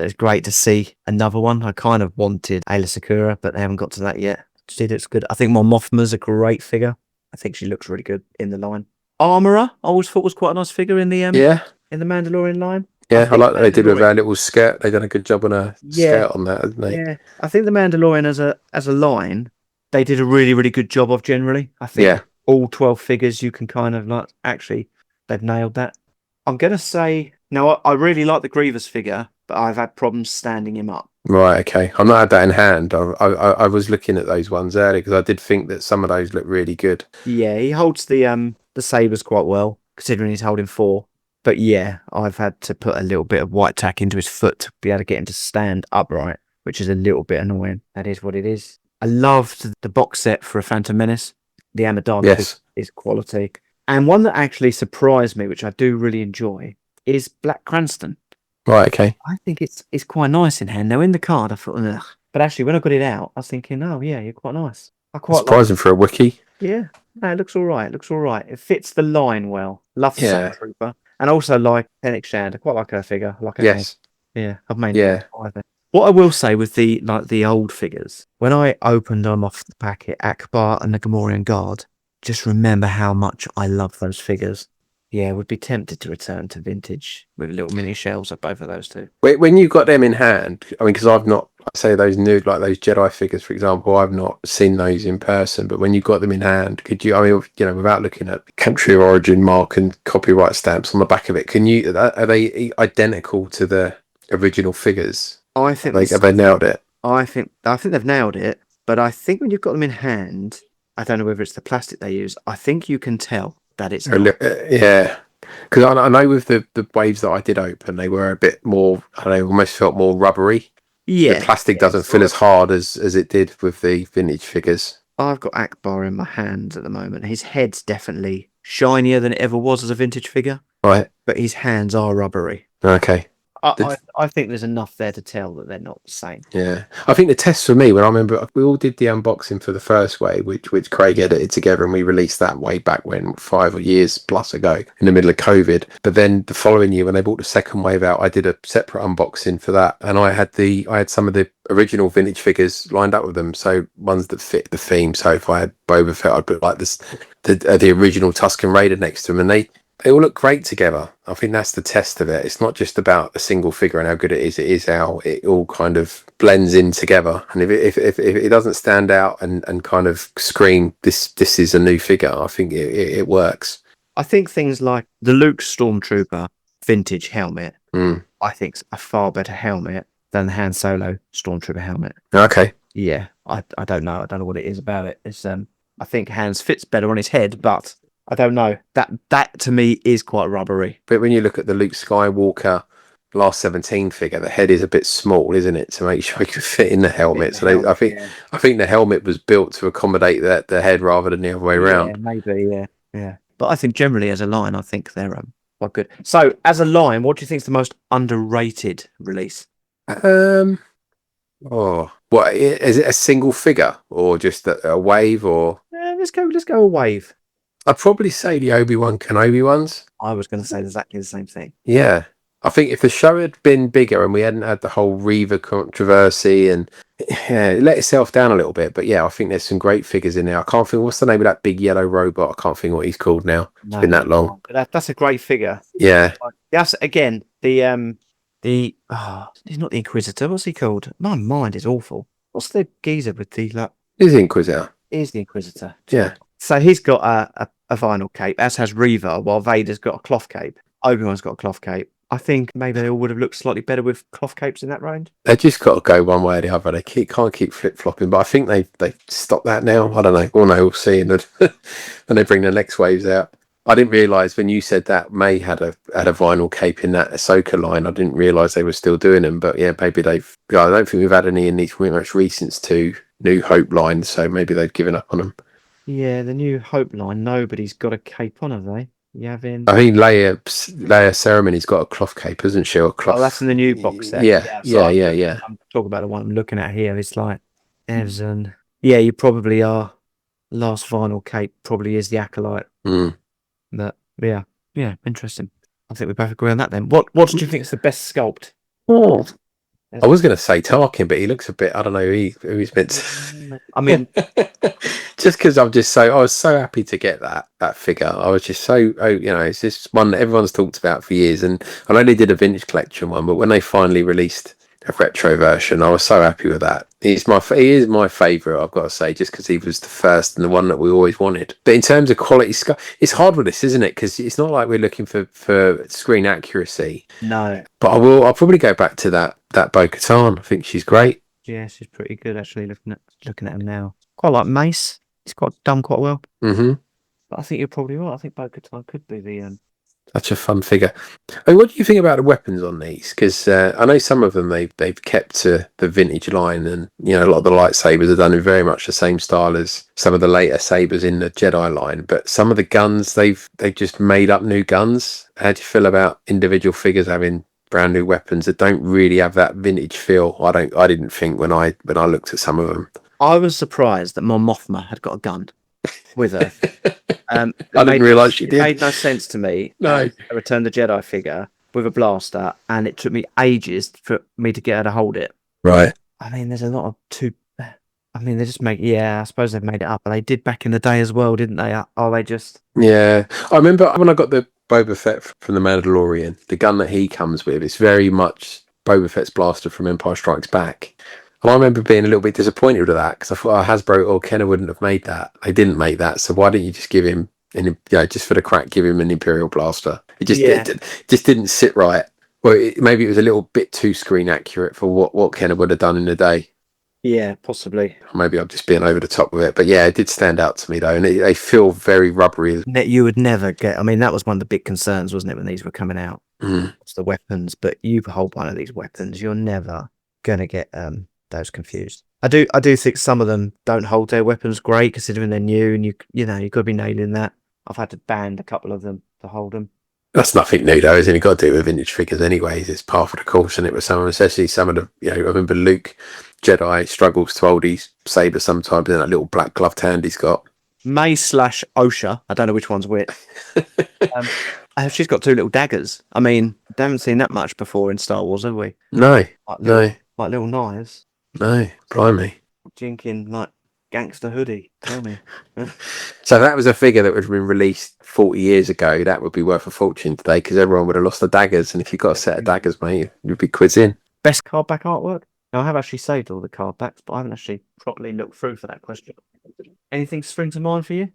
It's great to see another one. I kind of wanted Ayla Secura, but they haven't got to that yet. She looks good. I think Mon Mothma's a great figure. I think she looks really good in the line. Armorer, I always thought was quite a nice figure in the in the Mandalorian line. Yeah, I like that they did with our little skirt. They done a good job on a skirt on that, hasn't they? Yeah, I think the Mandalorian as a line, they did a really, really good job of generally. I think all 12 figures you can kind of like, actually, they've nailed that. I'm going to say, now I really like the Grievous figure, but I've had problems standing him up. Right, okay. I've not had that in hand. I was looking at those ones earlier because I did think that some of those look really good. Yeah, he holds the sabers quite well, considering he's holding 4. But yeah, I've had to put a little bit of white tack into his foot to be able to get him to stand upright, which is a little bit annoying. That is what it is. I loved the box set for a Phantom Menace. The Amidala is quality. And one that actually surprised me, which I do really enjoy, is Black Cranston. Right, okay. I think it's quite nice in hand. Now, in the card, I thought, ugh. But actually, when I got it out, I was thinking, oh, yeah, you're quite nice. Surprising for a Wookiee. Yeah. No, it looks all right. It fits the line well. Love the Stormtrooper. And also like Fennec Shand. I quite like her figure. I like her head. Yeah, I've made either. What I will say with the old figures, when I opened them off the packet, Akbar and the Gamorrean Guard, just remember how much I love those figures. Yeah, would be tempted to return to vintage with little mini shells of both of those two. When you got them in hand, I mean, because I've not, say those new, like those Jedi figures, for example, I've not seen those in person, but when you got them in hand, could you, I mean, without looking at country of origin mark and copyright stamps on the back of it, are they identical to the original figures? I think have they nailed it? I think they've nailed it, but I think when you've got them in hand, I don't know whether it's the plastic they use, I think you can tell that it's yeah, because I know with the waves that I did open, they were a bit more, they almost felt more rubbery. Yeah, the plastic doesn't feel as hard as it did with the vintage figures. I've got Akbar in my hands at the moment. His head's definitely shinier than it ever was as a vintage figure, right? But his hands are rubbery. Okay. I think there's enough there to tell that they're not the same. Yeah, I think the test for me, when I remember we all did the unboxing for the first wave, which Craig edited together, and we released that way back when 5 years plus ago in the middle of COVID. But then the following year, when they brought the second wave out, I did a separate unboxing for that, and I had some of the original vintage figures lined up with them, so ones that fit the theme. So if I had Boba Fett, I'd put like the original Tusken Raider next to them, and they all look great together. I think that's the test of it. It's not just about a single figure and how good it is how it all kind of blends in together. And if it doesn't stand out and kind of scream, this is a new figure, I think it works. I think things like the Luke Stormtrooper vintage helmet, I think is a far better helmet than the Han Solo Stormtrooper helmet. Okay. Yeah, I don't know. I don't know what it is about it. It's I think Han's fits better on his head, but I don't know. That to me is quite rubbery. But when you look at the Luke Skywalker Last 17 figure, the head is a bit small, isn't it, to make sure you can fit in the helmet. I think the helmet was built to accommodate the head rather than the other way around. Yeah, maybe, yeah. But I think generally as a line, I think they're quite good. So as a line, what do you think is the most underrated release? What is it? A single figure or just a wave? Or Let's go a wave. I'd probably say the Obi-Wan Kenobi ones. I was going to say exactly the same thing. Yeah. I think if the show had been bigger and we hadn't had the whole Reaver controversy and it let itself down a little bit, but yeah, I think there's some great figures in there. I can't think what's the name of that big yellow robot. I can't think what he's called now. It's been that long. That's a great figure. Yeah. Yes, again, he's not the Inquisitor. What's he called? My mind is awful. What's the geezer with the He's the Inquisitor. He's the Inquisitor. Yeah. So he's got a vinyl cape, as has Reaver, while Vader's got a cloth cape. Obi-Wan's got a cloth cape. I think maybe they all would have looked slightly better with cloth capes in that range. They just got to go one way or the other. They can't keep flip-flopping, but I think they stopped that now. I don't know. We'll see when they bring the next waves out. I didn't realise when you said that May had a vinyl cape in that Ahsoka line. I didn't realise they were still doing them, but yeah, maybe I don't think we've had any in these most recent two New Hope lines, so maybe they've given up on them. Yeah, the New Hope line. Nobody's got a cape on, have they? I think Leia Ceremony's got a cloth cape, hasn't she? Or cloth. Oh, that's in the new box set. Yeah. I'm talking about the one I'm looking at here. It's like Evzen. Yeah, you probably are. Last vinyl cape probably is the Acolyte. But yeah, interesting. I think we both agree on that then. What do you think is the best sculpt? I was going to say Tarkin, but he looks a bit. I don't know who he's meant to. I mean, just because I was so happy to get that figure. I was just so it's just one that everyone's talked about for years, and I know they did a vintage collection one, but when they finally released a retro version, I was so happy with that. He is my favourite, I've got to say, just because he was the first and the one that we always wanted. But in terms of quality, it's hard with this, isn't it? Because it's not like we're looking for screen accuracy. No. But I'll probably go back to that Bo-Katan. I think she's great. Yeah, she's pretty good actually. Looking at him now, quite like Mace. He's done quite well. Mm-hmm. But I think you're probably right. I think Bo-Katan could be the Such a fun figure. I mean, what do you think about the weapons on these? Because I know some of them they've kept to the vintage line, and a lot of the lightsabers are done in very much the same style as some of the later sabers in the Jedi line. But some of the guns they've just made up new guns. How do you feel about individual figures having brand new weapons that don't really have that vintage feel? I didn't think when I looked at some of them. I was surprised that Mon Mothma had got a gun with her. I didn't realise she did. It made no sense to me. No. A Return the Jedi figure with a blaster, and it took me ages for me to get her to hold it. Right. I mean, there's a lot of they just make. Yeah, I suppose they've made it up, but they did back in the day as well, didn't they? Are they just? Yeah, I remember when I got the Boba Fett from the Mandalorian. The gun that he comes with is very much Boba Fett's blaster from Empire Strikes Back. And I remember being a little bit disappointed with that because I thought Hasbro or Kenner wouldn't have made that. They didn't make that, so why didn't you just give him just for the crack, give him an Imperial blaster? It just didn't sit right. Well, maybe it was a little bit too screen accurate for what Kenner would have done in the day. Yeah, possibly. Or maybe I'm just being over the top with it, but yeah, it did stand out to me though, and they feel very rubbery. You would never get. I mean, that was one of the big concerns, wasn't it, when these were coming out? It's the weapons, but you hold one of these weapons, you're never gonna get those confused. I do think some of them don't hold their weapons great considering they're new, and you've got to be nailing that. I've had to ban a couple of them to hold them. That's nothing new though, isn't it? You've got to do it with vintage figures anyways. It's part of the course, and it was especially some of the, I remember Luke Jedi struggles to hold his saber sometimes in that little black gloved hand he's got. May/Osha, I don't know which one's which. She's got two little daggers. I mean, I haven't seen that much before in Star Wars, have we? No, like little knives. No, blimey. Jinking like gangster hoodie. Tell me. So that was a figure that would have been released 40 years ago. That would be worth a fortune today because everyone would have lost the daggers. And if you've got a set of daggers, mate, you'd be quids in. Best card back artwork? Now, I have actually saved all the card backs, but I haven't actually properly looked through for that question. Anything spring to mind for you?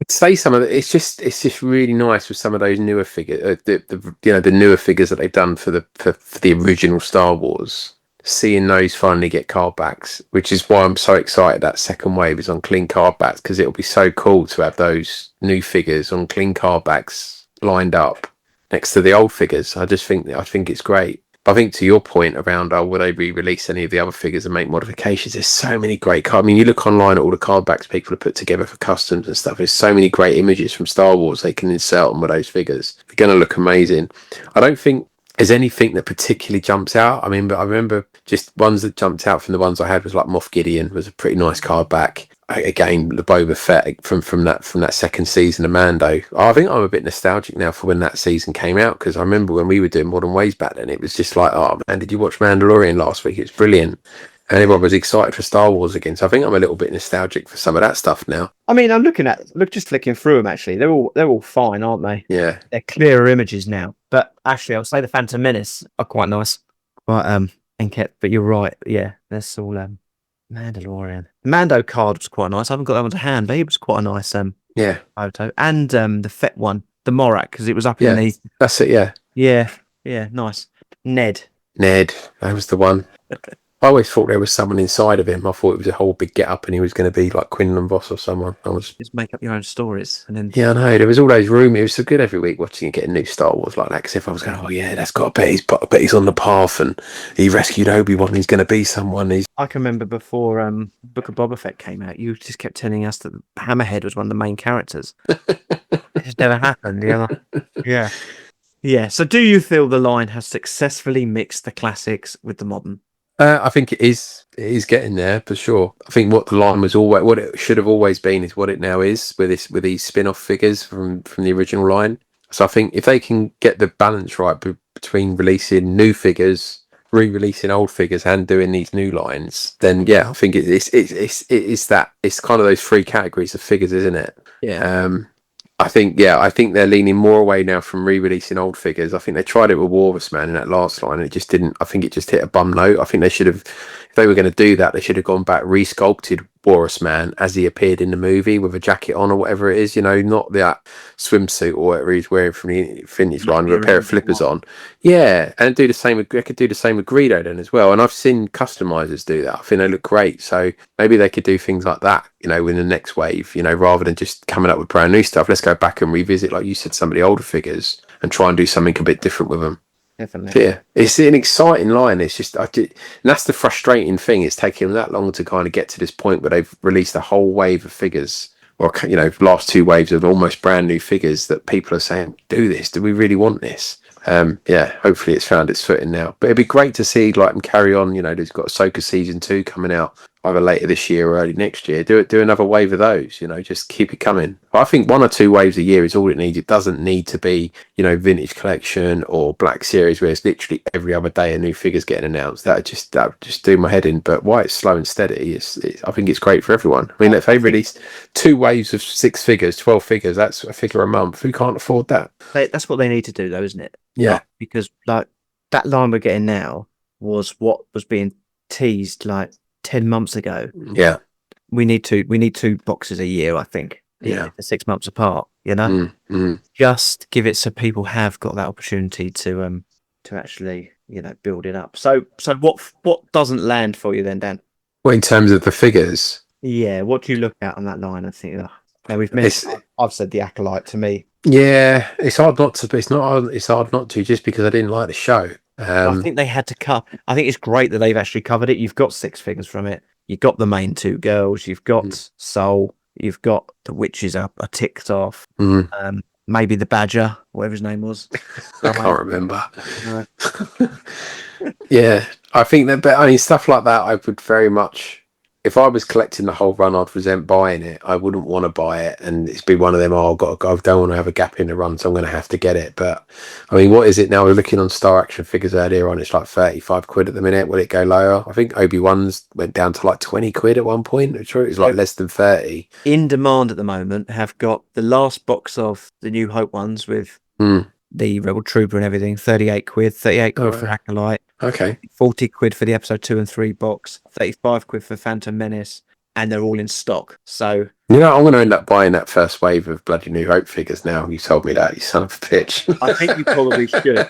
I'd say some of it. It's just really nice with some of those newer figures. The newer figures that they've done for the original Star Wars. Seeing those finally get card backs, which is why I'm so excited that second wave is on clean card backs, because it'll be so cool to have those new figures on clean card backs lined up next to the old figures. I think it's great. But I think to your point around, will they re-release any of the other figures and make modifications? There's so many great cards. I mean, you look online at all the card backs people have put together for customs and stuff. There's so many great images from Star Wars they can insert on with those figures. They're going to look amazing. I don't think there's anything that particularly jumps out. I mean, but I remember just ones that jumped out from the ones I had was like Moff Gideon was a pretty nice card back. Again, the Boba Fett from that second season of Mando. I think I'm a bit nostalgic now for when that season came out, because I remember when we were doing Modern Ways back then, it was just like, oh man, did you watch Mandalorian last week? It was brilliant. And everyone was excited for Star Wars again. So I think I'm a little bit nostalgic for some of that stuff now. I mean, I'm just flicking through them. Actually, they're all fine, aren't they? Yeah, they're clearer images now. But actually, I'll say the Phantom Menace are quite nice, and kept. But you're right. Yeah, that's all Mandalorian. The Mando card was quite nice. I haven't got that one to hand, but it was quite a nice photo. And the Fett one, the Morak, because it was up in the. That's it. Yeah, nice. Ned, that was the one. I always thought there was someone inside of him. I thought it was a whole big get up and he was going to be like Quinlan Voss or someone. Just make up your own stories. And then I know. There was all those rumours. It was so good every week watching it get a new Star Wars like that. Because if I was going, oh yeah, that's got I bet he's on the path and he rescued Obi-Wan. He's going to be someone. I can remember before Book of Boba Fett came out, you just kept telling us that Hammerhead was one of the main characters. It just never happened. Yeah. So do you feel the line has successfully mixed the classics with the modern? I think it is getting there for sure. I think what the line was always, what it should have always been, is what it now is with these spin-off figures from the original line. So I think if they can get the balance right between releasing new figures, re-releasing old figures, and doing these new lines, then I think it's kind of those three categories of figures, isn't it? Yeah. I think they're leaning more away now from re-releasing old figures. I think they tried it with Walrus Man in that last line, and it just didn't. I think it just hit a bum note. I think they should have, if they were going to do that, they should have gone back, re-sculpted Walrus Man as he appeared in the movie with a jacket on or whatever it is, not that swimsuit or whatever he's wearing from the Infinity line with a pair of flippers on. Yeah, and do the same. They could do the same with Greedo then as well. And I've seen customizers do that. I think they look great. So maybe they could do things like that, in the next wave, rather than just coming up with brand new stuff. Let's go back and revisit, like you said, some of the older figures and try and do something a bit different with them. Definitely. Yeah, it's an exciting line. It's just, and that's the frustrating thing. It's taking them that long to kind of get to this point where they've released a whole wave of figures, or last two waves of almost brand new figures that people are saying, do this? Do we really want this? Hopefully it's found its footing now. But it'd be great to see them carry on. There's got Ahsoka season 2 coming out either later this year or early next year. Do another wave of those. Just keep it coming. I think 1 or 2 waves a year is all it needs. It doesn't need to be vintage collection or Black Series where it's literally every other day a new figure's getting announced. That would just do my head in. But why it's slow and steady, I think it's great for everyone. I mean, if they release 2 waves of 6 figures, 12 figures, that's a figure a month. Who can't afford that? That's what they need to do, though, isn't it? Yeah. Because that line we're getting now was what was being teased 10 months ago. Yeah. We need 2 boxes a year, I think. Yeah. 6 months apart, Just give it so people have got that opportunity to actually, build it up. So what doesn't land for you then, Dan? Well, in terms of the figures. Yeah, what do you look at on that line? I think now we've mentioned, I've said the Acolyte to me. Yeah, it's hard not to. It's hard not to, just because I didn't like the show. I think they had to cut. I think it's great that they've actually covered it. You've got 6 figures from it. You've got the main 2 girls. You've got Soul. You've got the witches are ticked off. Maybe the Badger, whatever his name was. I can't remember. Yeah, I think that. But I mean, stuff like that, I would very much. If I was collecting the whole run, I'd resent buying it. I wouldn't want to buy it, and it's be one of them. I don't want to have a gap in the run, so I'm going to have to get it. But I mean, what is it now? We're looking on Star Action Figures earlier on. It's like 35 quid at the minute. Will it go lower? I think Obi-Wan's went down to 20 quid at one point. I'm sure it was less than 30. In demand at the moment, have got the last box of the New Hope ones with the Rebel Trooper and everything. 38 quid. 38 quid for Acolyte. Okay. 40 quid for the episode 2 and 3 box, 35 quid for Phantom Menace, and they're all in stock. So I'm going to end up buying that first wave of bloody New Hope figures now. You told me that, you son of a bitch. I think you probably should.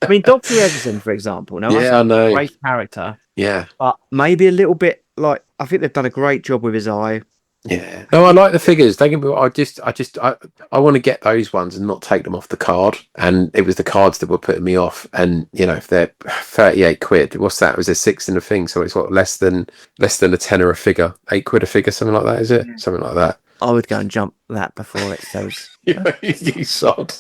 I mean, Dr. Edison, for example. Now, I know. Great character. Yeah. But maybe a little bit I think they've done a great job with his eye. Yeah. No, I like the figures. They can be. I want to get those ones and not take them off the card. And it was the cards that were putting me off. And if they're 38 quid, what's that? It was a 6 in a thing, so it's what less than a tenner a figure, 8 quid a figure, something like that, is it? Something like that. I would go and jump that before it sells. You sod.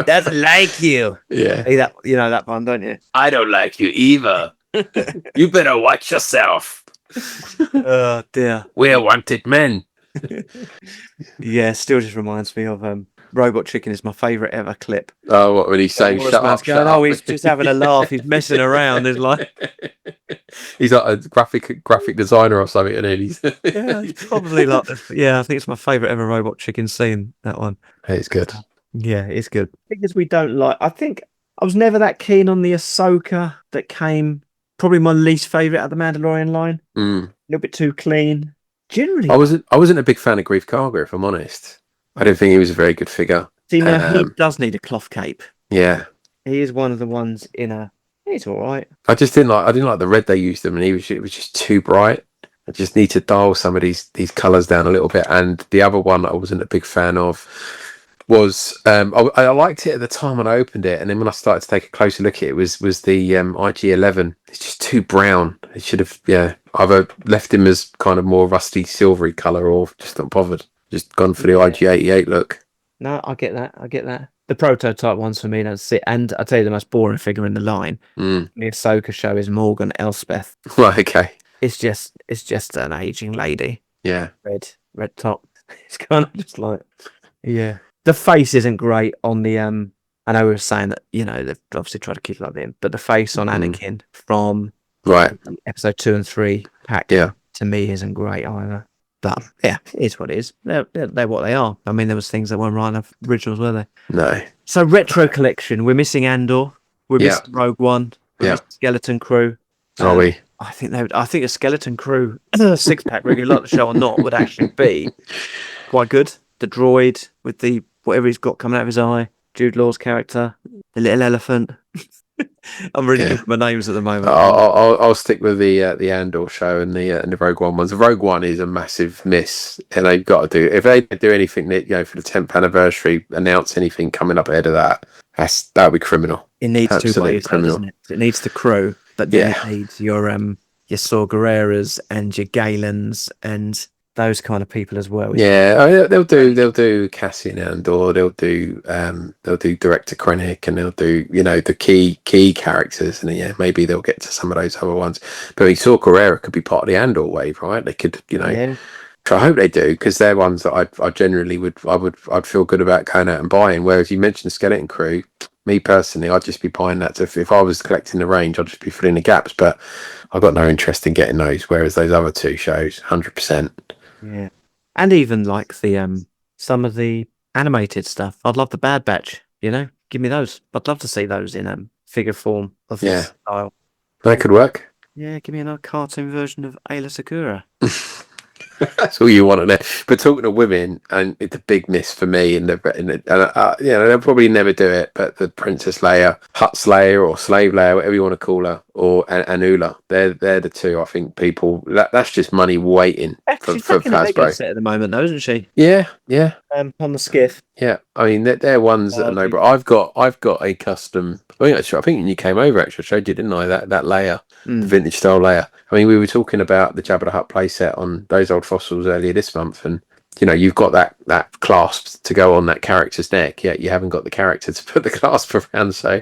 Doesn't like you. Yeah. That one, don't you? I don't like you either. You better watch yourself. Oh dear. We're wanted men. Yeah, still just reminds me of Robot Chicken is my favourite ever clip. Oh, what when he's saying shut up, shut up. He's just having a laugh, he's messing around. There's like he's like a graphic designer or something, and he's it's probably like I think it's my favourite ever Robot Chicken scene, that one. It's good. Yeah, it's good. Figures we don't like. I think I was never that keen on the Ahsoka that came. Probably my least favourite of the Mandalorian line. A little bit too clean. Generally, I wasn't a big fan of Grief Karga, if I'm honest. I don't think he was a very good figure. See, now he does need a cloth cape. Yeah, he is one of the ones in a. He's all right. I didn't like the red they used them, and it was just too bright. I just need to dial some of these colours down a little bit. And the other one I wasn't a big fan of was I liked it at the time when I opened it, and then when I started to take a closer look at it, was the IG-11. It's just too brown. It should have either left him as kind of more rusty silvery colour, or just not bothered. Just gone for the IG-88 look. No, I get that. The prototype ones for me don't sit. And I tell you, the most boring figure in the line, the Ahsoka show, is Morgan Elspeth. Right, okay. It's just an aging lady. Yeah. Red top. It's kind of just like The face isn't great on the I know we were saying that they've obviously tried to keep it like them, but the face on Anakin from episode 2 and 3 pack to me isn't great either. But it is what it is. They're what they are. I mean, there was things that weren't right enough originals, were they? No. So retro collection. We're missing Andor. We're missing Rogue One. We're missing Skeleton Crew. Are we? I think a Skeleton Crew 6-pack, whether you like the show or not, would actually be quite good. The droid with the whatever he's got coming out of his eye, Jude Law's character, the little elephant. I'm really good with my names at the moment. I'll stick with the Andor show and the Rogue One ones. The Rogue One is a massive miss, and they've got to do, if they do anything that for the 10th anniversary, announce anything coming up ahead of that, that would be criminal. It needs two ways, doesn't it? It needs the crew, but then it needs your Saw Gerreras and your Galens and those kind of people as well. Yeah, they'll do Cassian Andor, they'll do Director Krennic, and they'll do the key characters, and maybe they'll get to some of those other ones. But Saw Gerrera could be part of the Andor wave, right? They could, So I hope they do, because they're ones that I generally I'd feel good about going out and buying. Whereas you mentioned the Skeleton Crew, me personally, I'd just be buying that. So if I was collecting the range, I'd just be filling the gaps. But I've got no interest in getting those. Whereas those other two shows, 100%. Yeah, and even like the some of the animated stuff. I'd love the Bad Batch. Give me those. I'd love to see those in figure form of this style. That could work. Yeah, give me another cartoon version of Ayla Secura. That's all you want to know. But talking to women, and it's a big miss for me. They'll probably never do it. But the Princess Leia, Hut Slayer, or Slave Leia, whatever you want to call her, or Anula, they're the two. I think people that's just money waiting for Hasbro. Set at the moment, though, isn't she? Yeah. On the skiff. Yeah, I mean they're ones that are no. But I've got a custom. I think when you came over, actually, I showed you, didn't I? That Leia, the vintage style Leia. I mean, we were talking about the Jabba the Hutt playset on Those Old Fossils earlier this month, and you've got that clasp to go on that character's neck. Yet you haven't got the character to put the clasp around. So,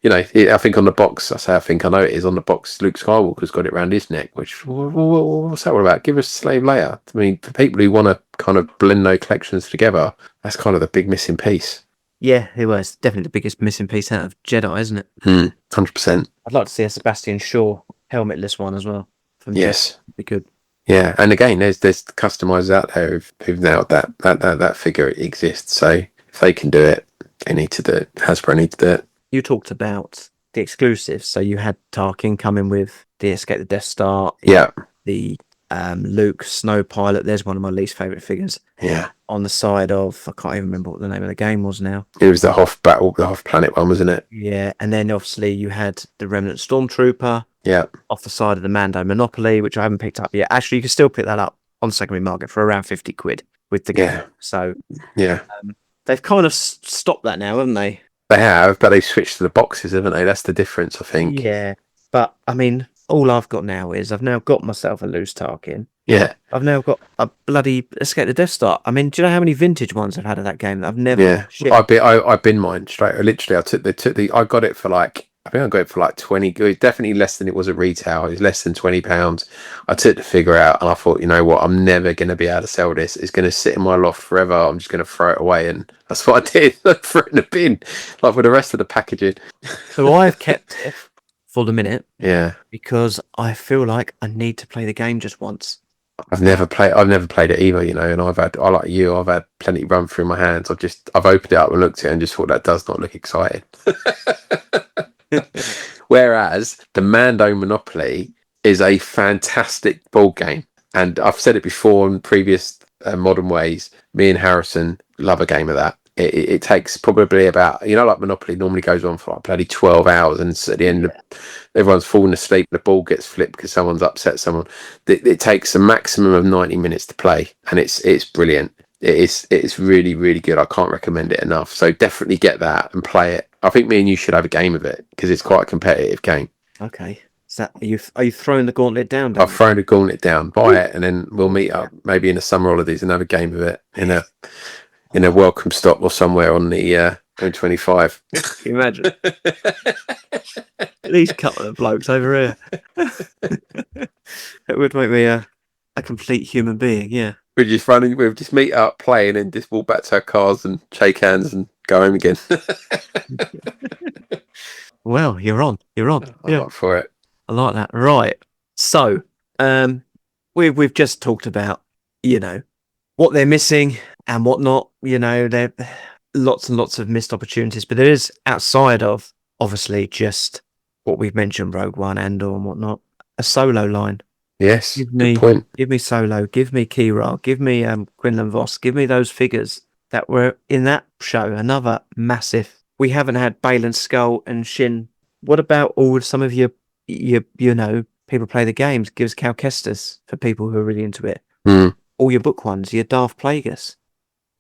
I think on the box, I know it is on the box. Luke Skywalker's got it around his neck. Which what's that all about? Give us Slave Leia. I mean, for people who want to kind of blend those collections together, that's kind of the big missing piece. Yeah, it was definitely the biggest missing piece out of Jedi, isn't it? 100%. I'd like to see a Sebastian Shaw helmetless one as well. Yes, be good. Yeah, and again, there's customizers out there who've nailed that figure exists. So if they can do it, they need to do it. Hasbro need to do it. You talked about the exclusives, so you had Tarkin coming with the Escape the Death Star. Yeah. The Luke Snow Pilot. There's one of my least favourite figures. Yeah. On the side of, I can't even remember what the name of the game was now. It was the Hoth Planet one, wasn't it? Yeah, and then obviously you had the Remnant Stormtrooper. Yeah. Off the side of the Mando Monopoly, which I haven't picked up yet. Actually, you can still pick that up on secondary market for around 50 quid with the game. So yeah, they've kind of stopped that now, haven't they? they have, but they've switched to the boxes, haven't they? That's the difference, I think. Yeah, but I mean, all I've got now is I've now got myself a loose Tarkin. Yeah. I've now got a bloody Escape the Death Star. I mean, do you know how many vintage ones I've had of that game that I've never? Yeah, I've been mine straight. Literally, I got it for like, I think I got it for like 20. It was definitely less than it was at retail. It was less than £20. I took the figure out and I thought, you know what, I'm never going to be able to sell this. It's going to sit in my loft forever. I'm just going to throw it away, and that's what I did. I threw it in the bin, like with the rest of the packaging. So I've kept it for the minute. Yeah, because I feel like I need to play the game just once. I've never played it either, you know, and I've had plenty run through my hands. I've opened it up and looked at it and just thought that does not look exciting. Whereas the Mando Monopoly is a fantastic board game, and I've said it before in previous Modern Ways. Me and Harrison love a game of that. It takes probably about, you know, like Monopoly normally goes on for like bloody 12 hours, and at the end everyone's falling asleep, the ball gets flipped because someone's upset someone. It takes a maximum of 90 minutes to play, and it's brilliant. It's really, really good. I can't recommend it enough. So definitely get that and play it. I think me and you should have a game of it because it's quite a competitive game. Okay. Are you throwing the gauntlet down? I've thrown the gauntlet down. Buy it, and then we'll meet up maybe in the summer holidays and have a game of it in a welcome stop or somewhere on the M25. Can you imagine? These couple of blokes over here. It would make me a complete human being, yeah. We'd just meet up, play, and then just walk back to our cars and shake hands and go home again. Well, you're on. I'm up for it. I like that. Right. So, we've just talked about, you know, what they're missing and whatnot. You know, there lots and lots of missed opportunities, but there is, outside of obviously just what we've mentioned, Rogue One, Andor and whatnot, a solo line. Yes, Give me Solo, give me Kira, give me Quinlan Voss, give me those figures that were in that show. Another massive. We haven't had Baylan Skull and Shin. What about all some of your you know, people play the games? Give us Cal Kestis for people who are really into it. All your book ones, your Darth Plagueis.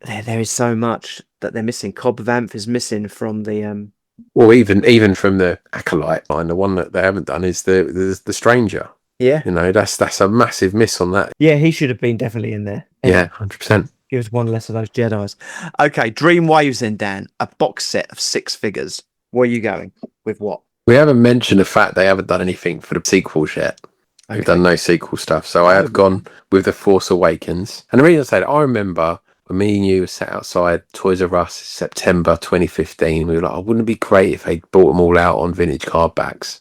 There is so much that they're missing. Cobb Vanth is missing from the Well, even from the Acolyte line, the one that they haven't done is the Stranger. Yeah, you know, that's a massive miss on that. Yeah, he should have been definitely in there. Yeah, 100%. Give us one less of those Jedis. Okay, Dream Waves then, Dan. A box set of 6 figures. Where are you going with what? We haven't mentioned the fact they haven't done anything for the sequels yet. They've done no sequel stuff. So I have gone with The Force Awakens. And the reason I say that, I remember when me and you were sat outside Toys R Us September 2015, we were like, wouldn't it be great if they bought them all out on vintage card backs?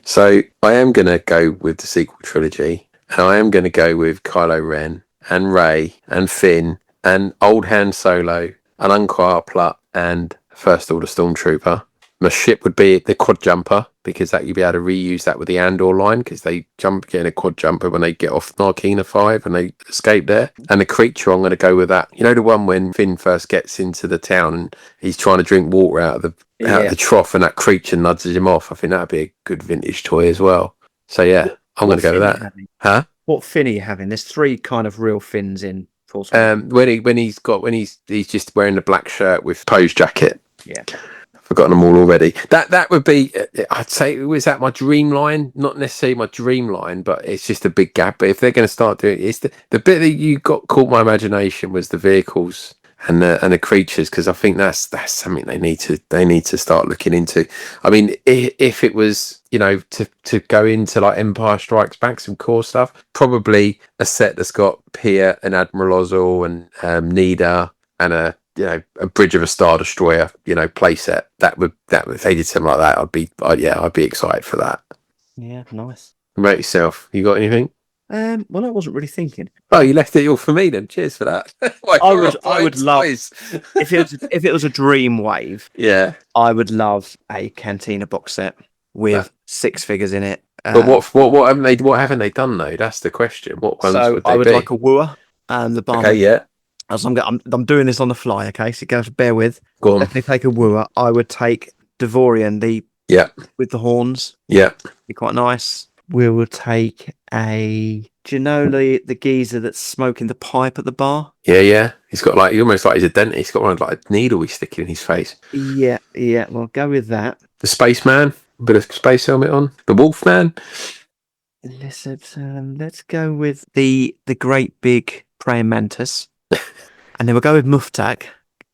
So I am going to go with the sequel trilogy, and I am going to go with Kylo Ren and Rey and Finn and Old Han Solo and Uncle Plut and First Order Stormtrooper. My ship would be the quad jumper, because that you'd be able to reuse that with the Andor line, because they get in a quad jumper when they get off Narkina 5 and they escape there. And the creature, I'm going to go with that. You know, the one when Finn first gets into the town and he's trying to drink water out of the trough, and that creature nudges him off. I think that'd be a good vintage toy as well. So yeah, I'm going to go with that. Huh? What Finn are you having? There's 3 kind of real Finns in Force. When he's just wearing the black shirt with Poe's jacket. Yeah. Forgotten them all already. That would be, I'd say, was that my dream line? Not necessarily my dream line, but it's just a big gap. But if they're going to start doing it, it's the bit that you caught my imagination was the vehicles and the creatures, because I think that's something they need to start looking into. I mean, if it was, you know, to go into like Empire Strikes Back, some core stuff, probably a set that's got Pia and Admiral Ozzel and Nida and a Bridge of a Star Destroyer, play set. That would if they did something like that, I'd be excited for that. Yeah, nice. What about yourself? You got anything? Well, I wasn't really thinking. Oh, you left it all for me then. Cheers for that. I would love if it was a Dream Wave. Yeah, I would love a Cantina box set with 6 figures in it. But what haven't they done though? That's the question. What ones would they I would be? like a Wooer and the Barn. Okay, yeah. As I'm doing this on the fly, okay? So you have to bear with. Go on. Definitely take a Wooer. I would take Devorian, with the horns. Yeah. Be quite nice. We will take Do you know the geezer that's smoking the pipe at the bar? Yeah. He's got like, he almost like he's a dentist. He's got one of like a needle he's sticking in his face. Yeah. Well, go with that. The spaceman, a bit of space helmet on. The Wolfman. Let's go with the great big praying mantis, and then we'll go with Muftak.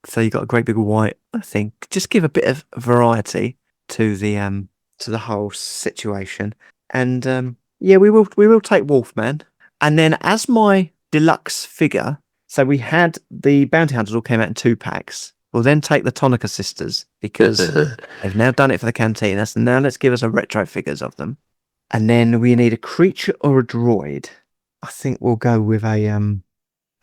So you got a great big white. I think just give a bit of variety to the whole situation, and yeah, we will take Wolfman, and then as my deluxe figure. So we had the Bounty Hunters all came out in 2 packs. We'll then take the Tonica sisters because they've now done it for the Cantina. So now let's give us a retro figures of them. And then we need a creature or a droid. I think we'll go with a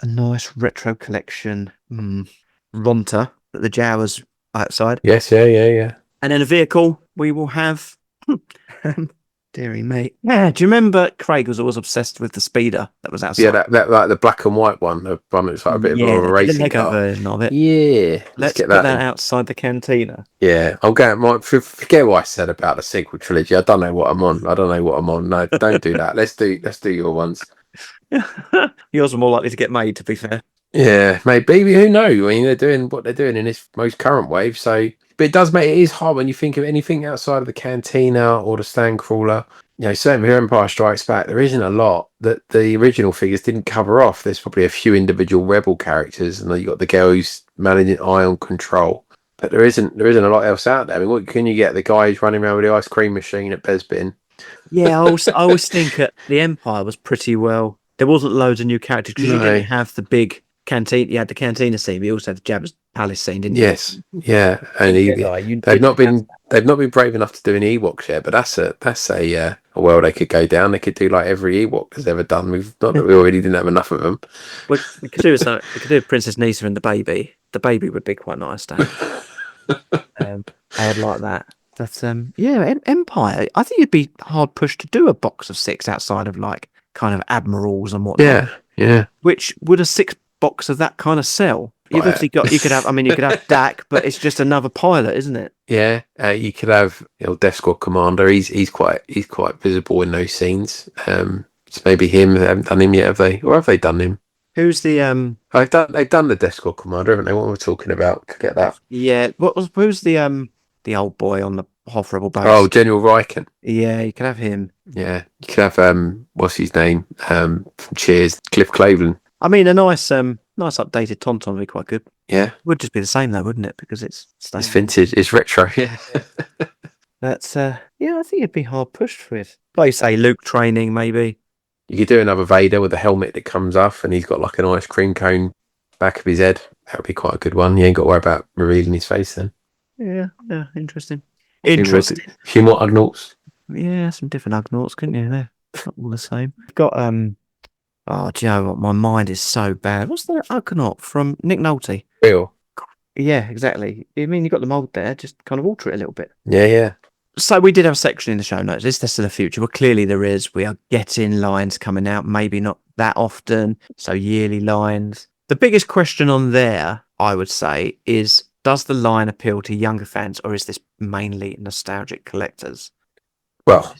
nice retro collection Ronta that the Jawas outside. Yes, yeah. And then a vehicle we will have. Deary me. Yeah, do you remember Craig was always obsessed with the speeder that was outside? Yeah, that like the black and white one. The one that's like a bit more of a racing the Lego car version of it. Yeah, let's get put that in. outside the Cantina. Yeah, I'm going. Forget what I said about the sequel trilogy. I don't know what I'm on. No, don't do that. Let's do your ones. Yours are more likely to get made, to be fair. Yeah, maybe. Who knows? I mean, they're doing what they're doing in this most current wave. So, but it is hard when you think of anything outside of the Cantina or the Stand Crawler. You know, certainly with Empire Strikes Back, there isn't a lot that the original figures didn't cover off. There's probably a few individual Rebel characters, and you got the girl who's managing Ion Control. But there isn't a lot else out there. I mean, what can you get? The guy who's running around with the ice cream machine at Bespin. Yeah, I always think the Empire was pretty well. There wasn't loads of new characters because you didn't have the big canteen. You had the Cantina scene, but you also had the Jabba's Palace scene, didn't you? Yes, yeah, and they've not been brave enough to do an Ewoks yet. But that's a world they could go down. They could do like every Ewok has ever done. Not that we already didn't have enough of them. Well, we could do Princess Nisa and the baby. The baby would be quite nice to have. I'd like that. But yeah, Empire. I think you'd be hard pushed to do a box of 6 outside of like kind of admirals and whatnot. Yeah. Which would a 6 box of that kind of sell? You've obviously got. You could have Dak, but it's just another pilot, isn't it? Yeah, you could have Death Squad Commander. He's quite visible in those scenes. It's maybe him. They haven't done him yet, have they? Or have they done him? Who's the They've done the Death Squad Commander, haven't they? What we're talking about? Could get that. Yeah. Who's the old boy on the Hoth Rebel base? Oh, General Riken. Yeah, you could have him. Yeah, you could have what's his name? From Cheers, Cliff Cleveland. I mean, a nice updated Tauntaun would be quite good. Yeah, would just be the same though, wouldn't it? Because it's vintage, it's retro. Yeah, that's I think it'd be hard pushed with. Like you say, Luke training maybe. You could do another Vader with a helmet that comes off, and he's got like an ice cream cone back of his head. That would be quite a good one. You ain't got to worry about revealing his face then. Yeah, interesting. A few more Ugnaughts. Yeah, some different Ugnaughts, couldn't you? They're not all the same. We've got oh, do you know what? My mind is so bad. What's the Ugnaught from Nick Nolte? Real. Yeah, exactly. I mean, you got the mold there. Just kind of alter it a little bit. Yeah. So we did have a section in the show notes. Is this to the future? Well, clearly there is. We are getting lines coming out. Maybe not that often. So yearly lines. The biggest question on there, I would say, is does the line appeal to younger fans, or is this mainly nostalgic collectors? Well,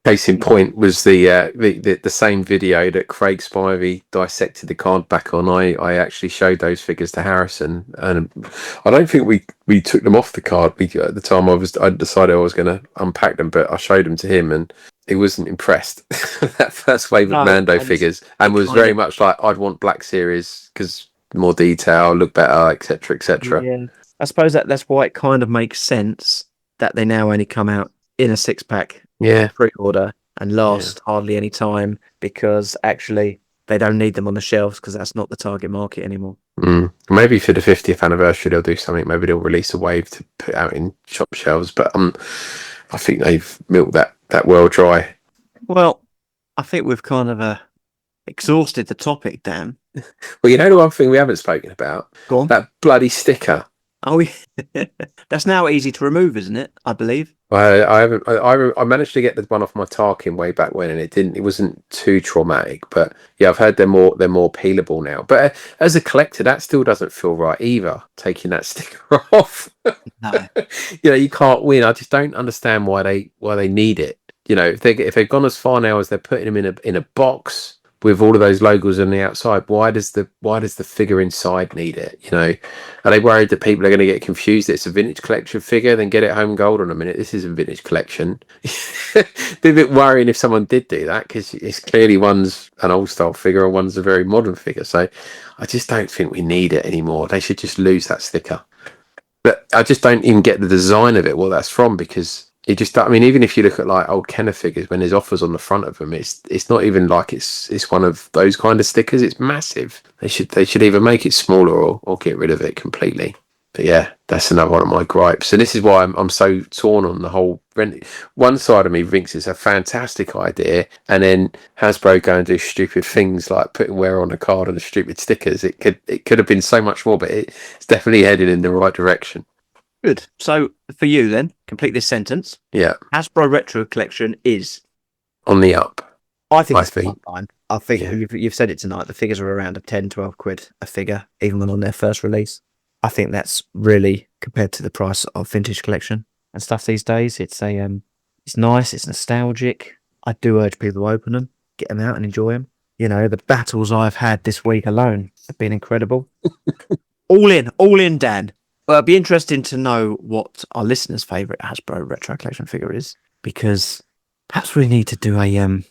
case in point was the same video that Craig Spivey dissected the card back on. I actually showed those figures to Harrison, and I don't think we took them off the card. At the time I decided I was going to unpack them, but I showed them to him, and he wasn't impressed. That first wave of Mando figures, and was very much like, I'd want Black Series because more detail, look better, etc., etc. Yeah, I suppose that's why it kind of makes sense that they now only come out in a 6-pack. Yeah, pre-order and last hardly any time, because actually they don't need them on the shelves because that's not the target market anymore. Maybe for the 50th anniversary they'll do something. Maybe they'll release a wave to put out in shop shelves, but I think they've milked that well dry. Well, I think we've kind of exhausted the topic, Dan. Well, you know the one thing we haven't spoken about? Go on. That bloody sticker. Oh, that's now easy to remove, isn't it? I believe. I haven't. I managed to get the one off my Tarkin way back when, and it wasn't too traumatic. But yeah, I've heard they're more peelable now. But as a collector, that still doesn't feel right either. Taking that sticker off. No. You can't win. I just don't understand why they need it. you know, if they've gone as far now as they're putting them in a box with all of those logos on the outside, why does the figure inside need it? You know, are they worried that people are going to get confused that it's a vintage collection figure? Then get it home gold on a minute. This is a vintage collection. Be a bit worrying if someone did do that, because it's clearly one's an old style figure and one's a very modern figure. So I just don't think we need it anymore. They should just lose that sticker. But I just don't even get the design of it, what that's from, because it just, I mean, even if you look at like old Kenner figures, when there's offers on the front of them, it's not even like it's one of those kind of stickers. It's massive. They should either make it smaller or get rid of it completely. But yeah, that's another one of my gripes. And this is why I'm so torn on the whole rent. One side of me thinks it's a fantastic idea, and then Hasbro go and do stupid things like putting wear on a card and the stupid stickers. It could have been so much more, but it's definitely heading in the right direction. Good. So for you then, complete this sentence. Yeah. Hasbro Retro Collection is on the up. I think it's fine. I think you've said it tonight. The figures are around 10, 12 quid a figure, even when on their first release. I think that's really, compared to the price of vintage collection and stuff these days, it's nice, it's nostalgic. I do urge people to open them, get them out and enjoy them. You know, the battles I've had this week alone have been incredible. All in, Dan. Well, it'd be interesting to know what our listeners' favourite Hasbro Retro Collection figure is, because perhaps we need to do a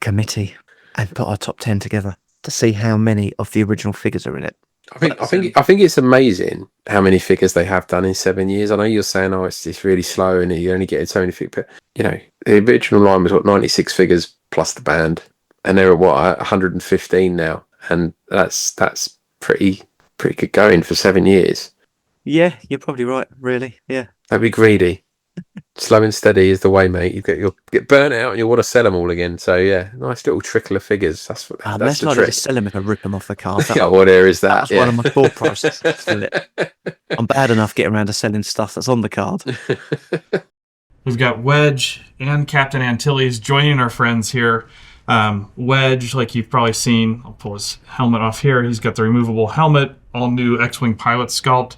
committee and put our top 10 together to see how many of the original figures are in it. I think it's amazing how many figures they have done in 7 years. I know you're saying, it's really slow and you only get so many figures, but you know, the original line was 96 figures plus the band, and they're 115 now, and that's pretty good going for 7 years. Yeah, you're probably right, really. Yeah. Don't be greedy. Slow and steady is the way, mate. You'll get burnt out and you'll want to sell them all again. So, yeah, nice little trickle of figures. That's let's the not trick. just sell them if I rip them off the card. There is that. That's one of my thought processes. I'm bad enough getting around to selling stuff that's on the card. We've got Wedge and Captain Antilles joining our friends here. Wedge, like you've probably seen, I'll pull his helmet off here. He's got the removable helmet, all new X-Wing pilot sculpt.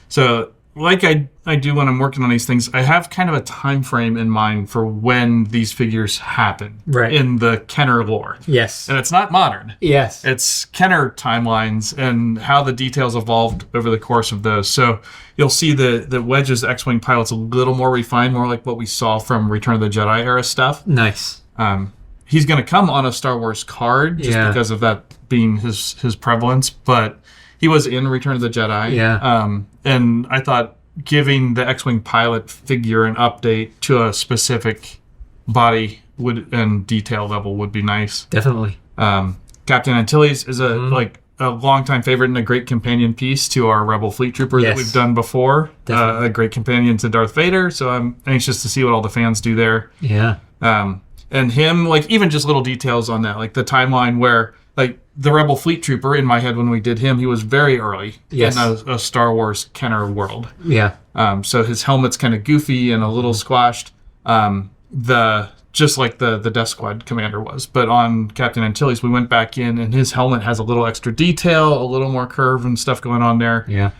So, like I do when I'm working on these things, I have kind of a time frame in mind for when these figures happen in the Kenner lore. Yes. And it's not modern. Yes. It's Kenner timelines and how the details evolved over the course of those. So you'll see the Wedge's X-Wing pilot's a little more refined, more like what we saw from Return of the Jedi era stuff. Nice. He's going to come on a Star Wars card just because of that being his prevalence, but he was in Return of the Jedi. Yeah. And I thought giving the X-Wing pilot figure an update to a specific body and detail level would be nice. Definitely. Captain Antilles is a longtime favorite and a great companion piece to our Rebel Fleet Trooper that we've done before. A great companion to Darth Vader, so I'm anxious to see what all the fans do there. Yeah. And him, like, even just little details on that, like the timeline where, like, the Rebel Fleet Trooper, in my head when we did him, he was very early in a Star Wars Kenner world. Yeah. So his helmet's kind of goofy and a little squashed, just like the Death Squad commander was. But on Captain Antilles, we went back in, and his helmet has a little extra detail, a little more curve and stuff going on there. Yeah.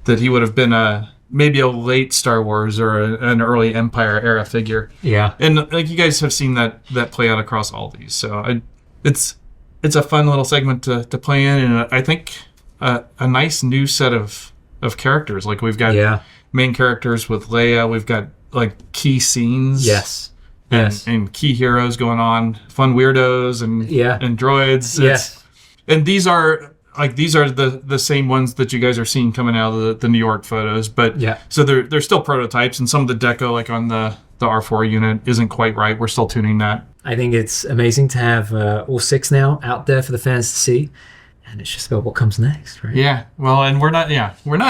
That he would have been maybe a late Star Wars or an early Empire era figure. Yeah. And like you guys have seen that play out across all these. So it's a fun little segment to play in, and I think a nice new set of characters. Like we've got main characters with Leia. We've got like key scenes. Yes. And key heroes going on. Fun weirdos and droids. Yes. And these are the same ones that you guys are seeing coming out of the New York photos. But so they're still prototypes, and some of the deco, like on the R4 unit, isn't quite right. We're still tuning that. I think it's amazing to have all 6 now out there for the fans to see, and it's just about what comes next, right? Yeah. Well, and we're not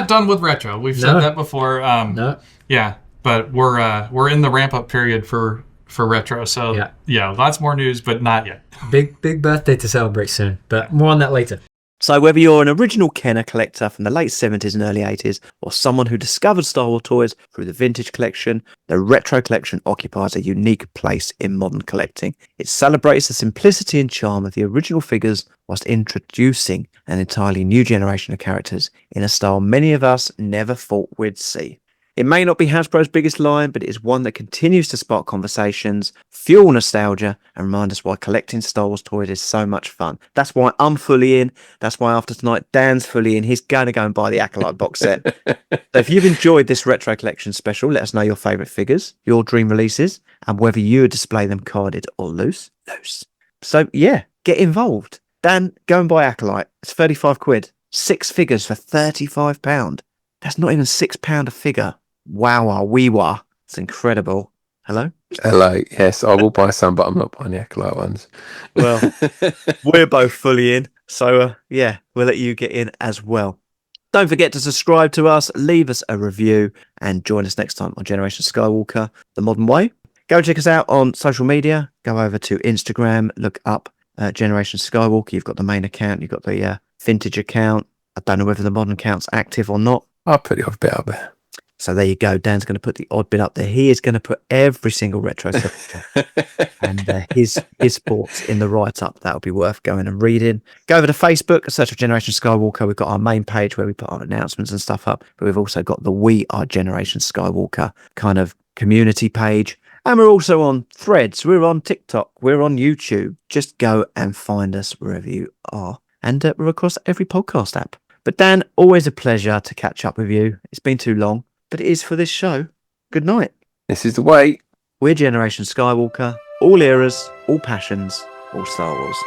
done with retro. We've said that before. No. Yeah, but we're in the ramp up period for retro. So lots more news, but not yet. Big birthday to celebrate soon, but more on that later. So whether you're an original Kenner collector from the late 70s and early 80s, or someone who discovered Star Wars toys through the vintage collection, the retro collection occupies a unique place in modern collecting. It celebrates the simplicity and charm of the original figures whilst introducing an entirely new generation of characters in a style many of us never thought we'd see. It may not be Hasbro's biggest line, but it is one that continues to spark conversations, fuel nostalgia, and remind us why collecting Star Wars toys is so much fun. That's why I'm fully in. That's why after tonight, Dan's fully in. He's going to go and buy the Acolyte box set. So if you've enjoyed this retro collection special, let us know your favourite figures, your dream releases, and whether you would display them carded or loose. So yeah, get involved. Dan, go and buy Acolyte. It's 35 quid. 6 figures for £35. That's not even £6 a figure. Wow, wee wah. It's incredible. Hello? Hello. Yes, I will buy some, but I'm not buying the Acolyte ones. Well, we're both fully in. So, yeah, we'll let you get in as well. Don't forget to subscribe to us, leave us a review, and join us next time on Generation Skywalker, The Modern Way. Go check us out on social media. Go over to Instagram, look up Generation Skywalker. You've got the main account, you've got the vintage account. I don't know whether the modern account's active or not. I'll put the odd bit up there. So there you go. Dan's going to put the odd bit up there. He is going to put every single retro and his sports in the write-up. That'll be worth going and reading. Go over to Facebook, search for Generation Skywalker. We've got our main page where we put our announcements and stuff up, but we've also got the We Are Generation Skywalker kind of community page. And we're also on Threads. We're on TikTok. We're on YouTube. Just go and find us wherever you are. And we're across every podcast app. But Dan, always a pleasure to catch up with you. It's been too long, but it is for this show. Good night. This is the way. We're Generation Skywalker. All eras, all passions, all Star Wars.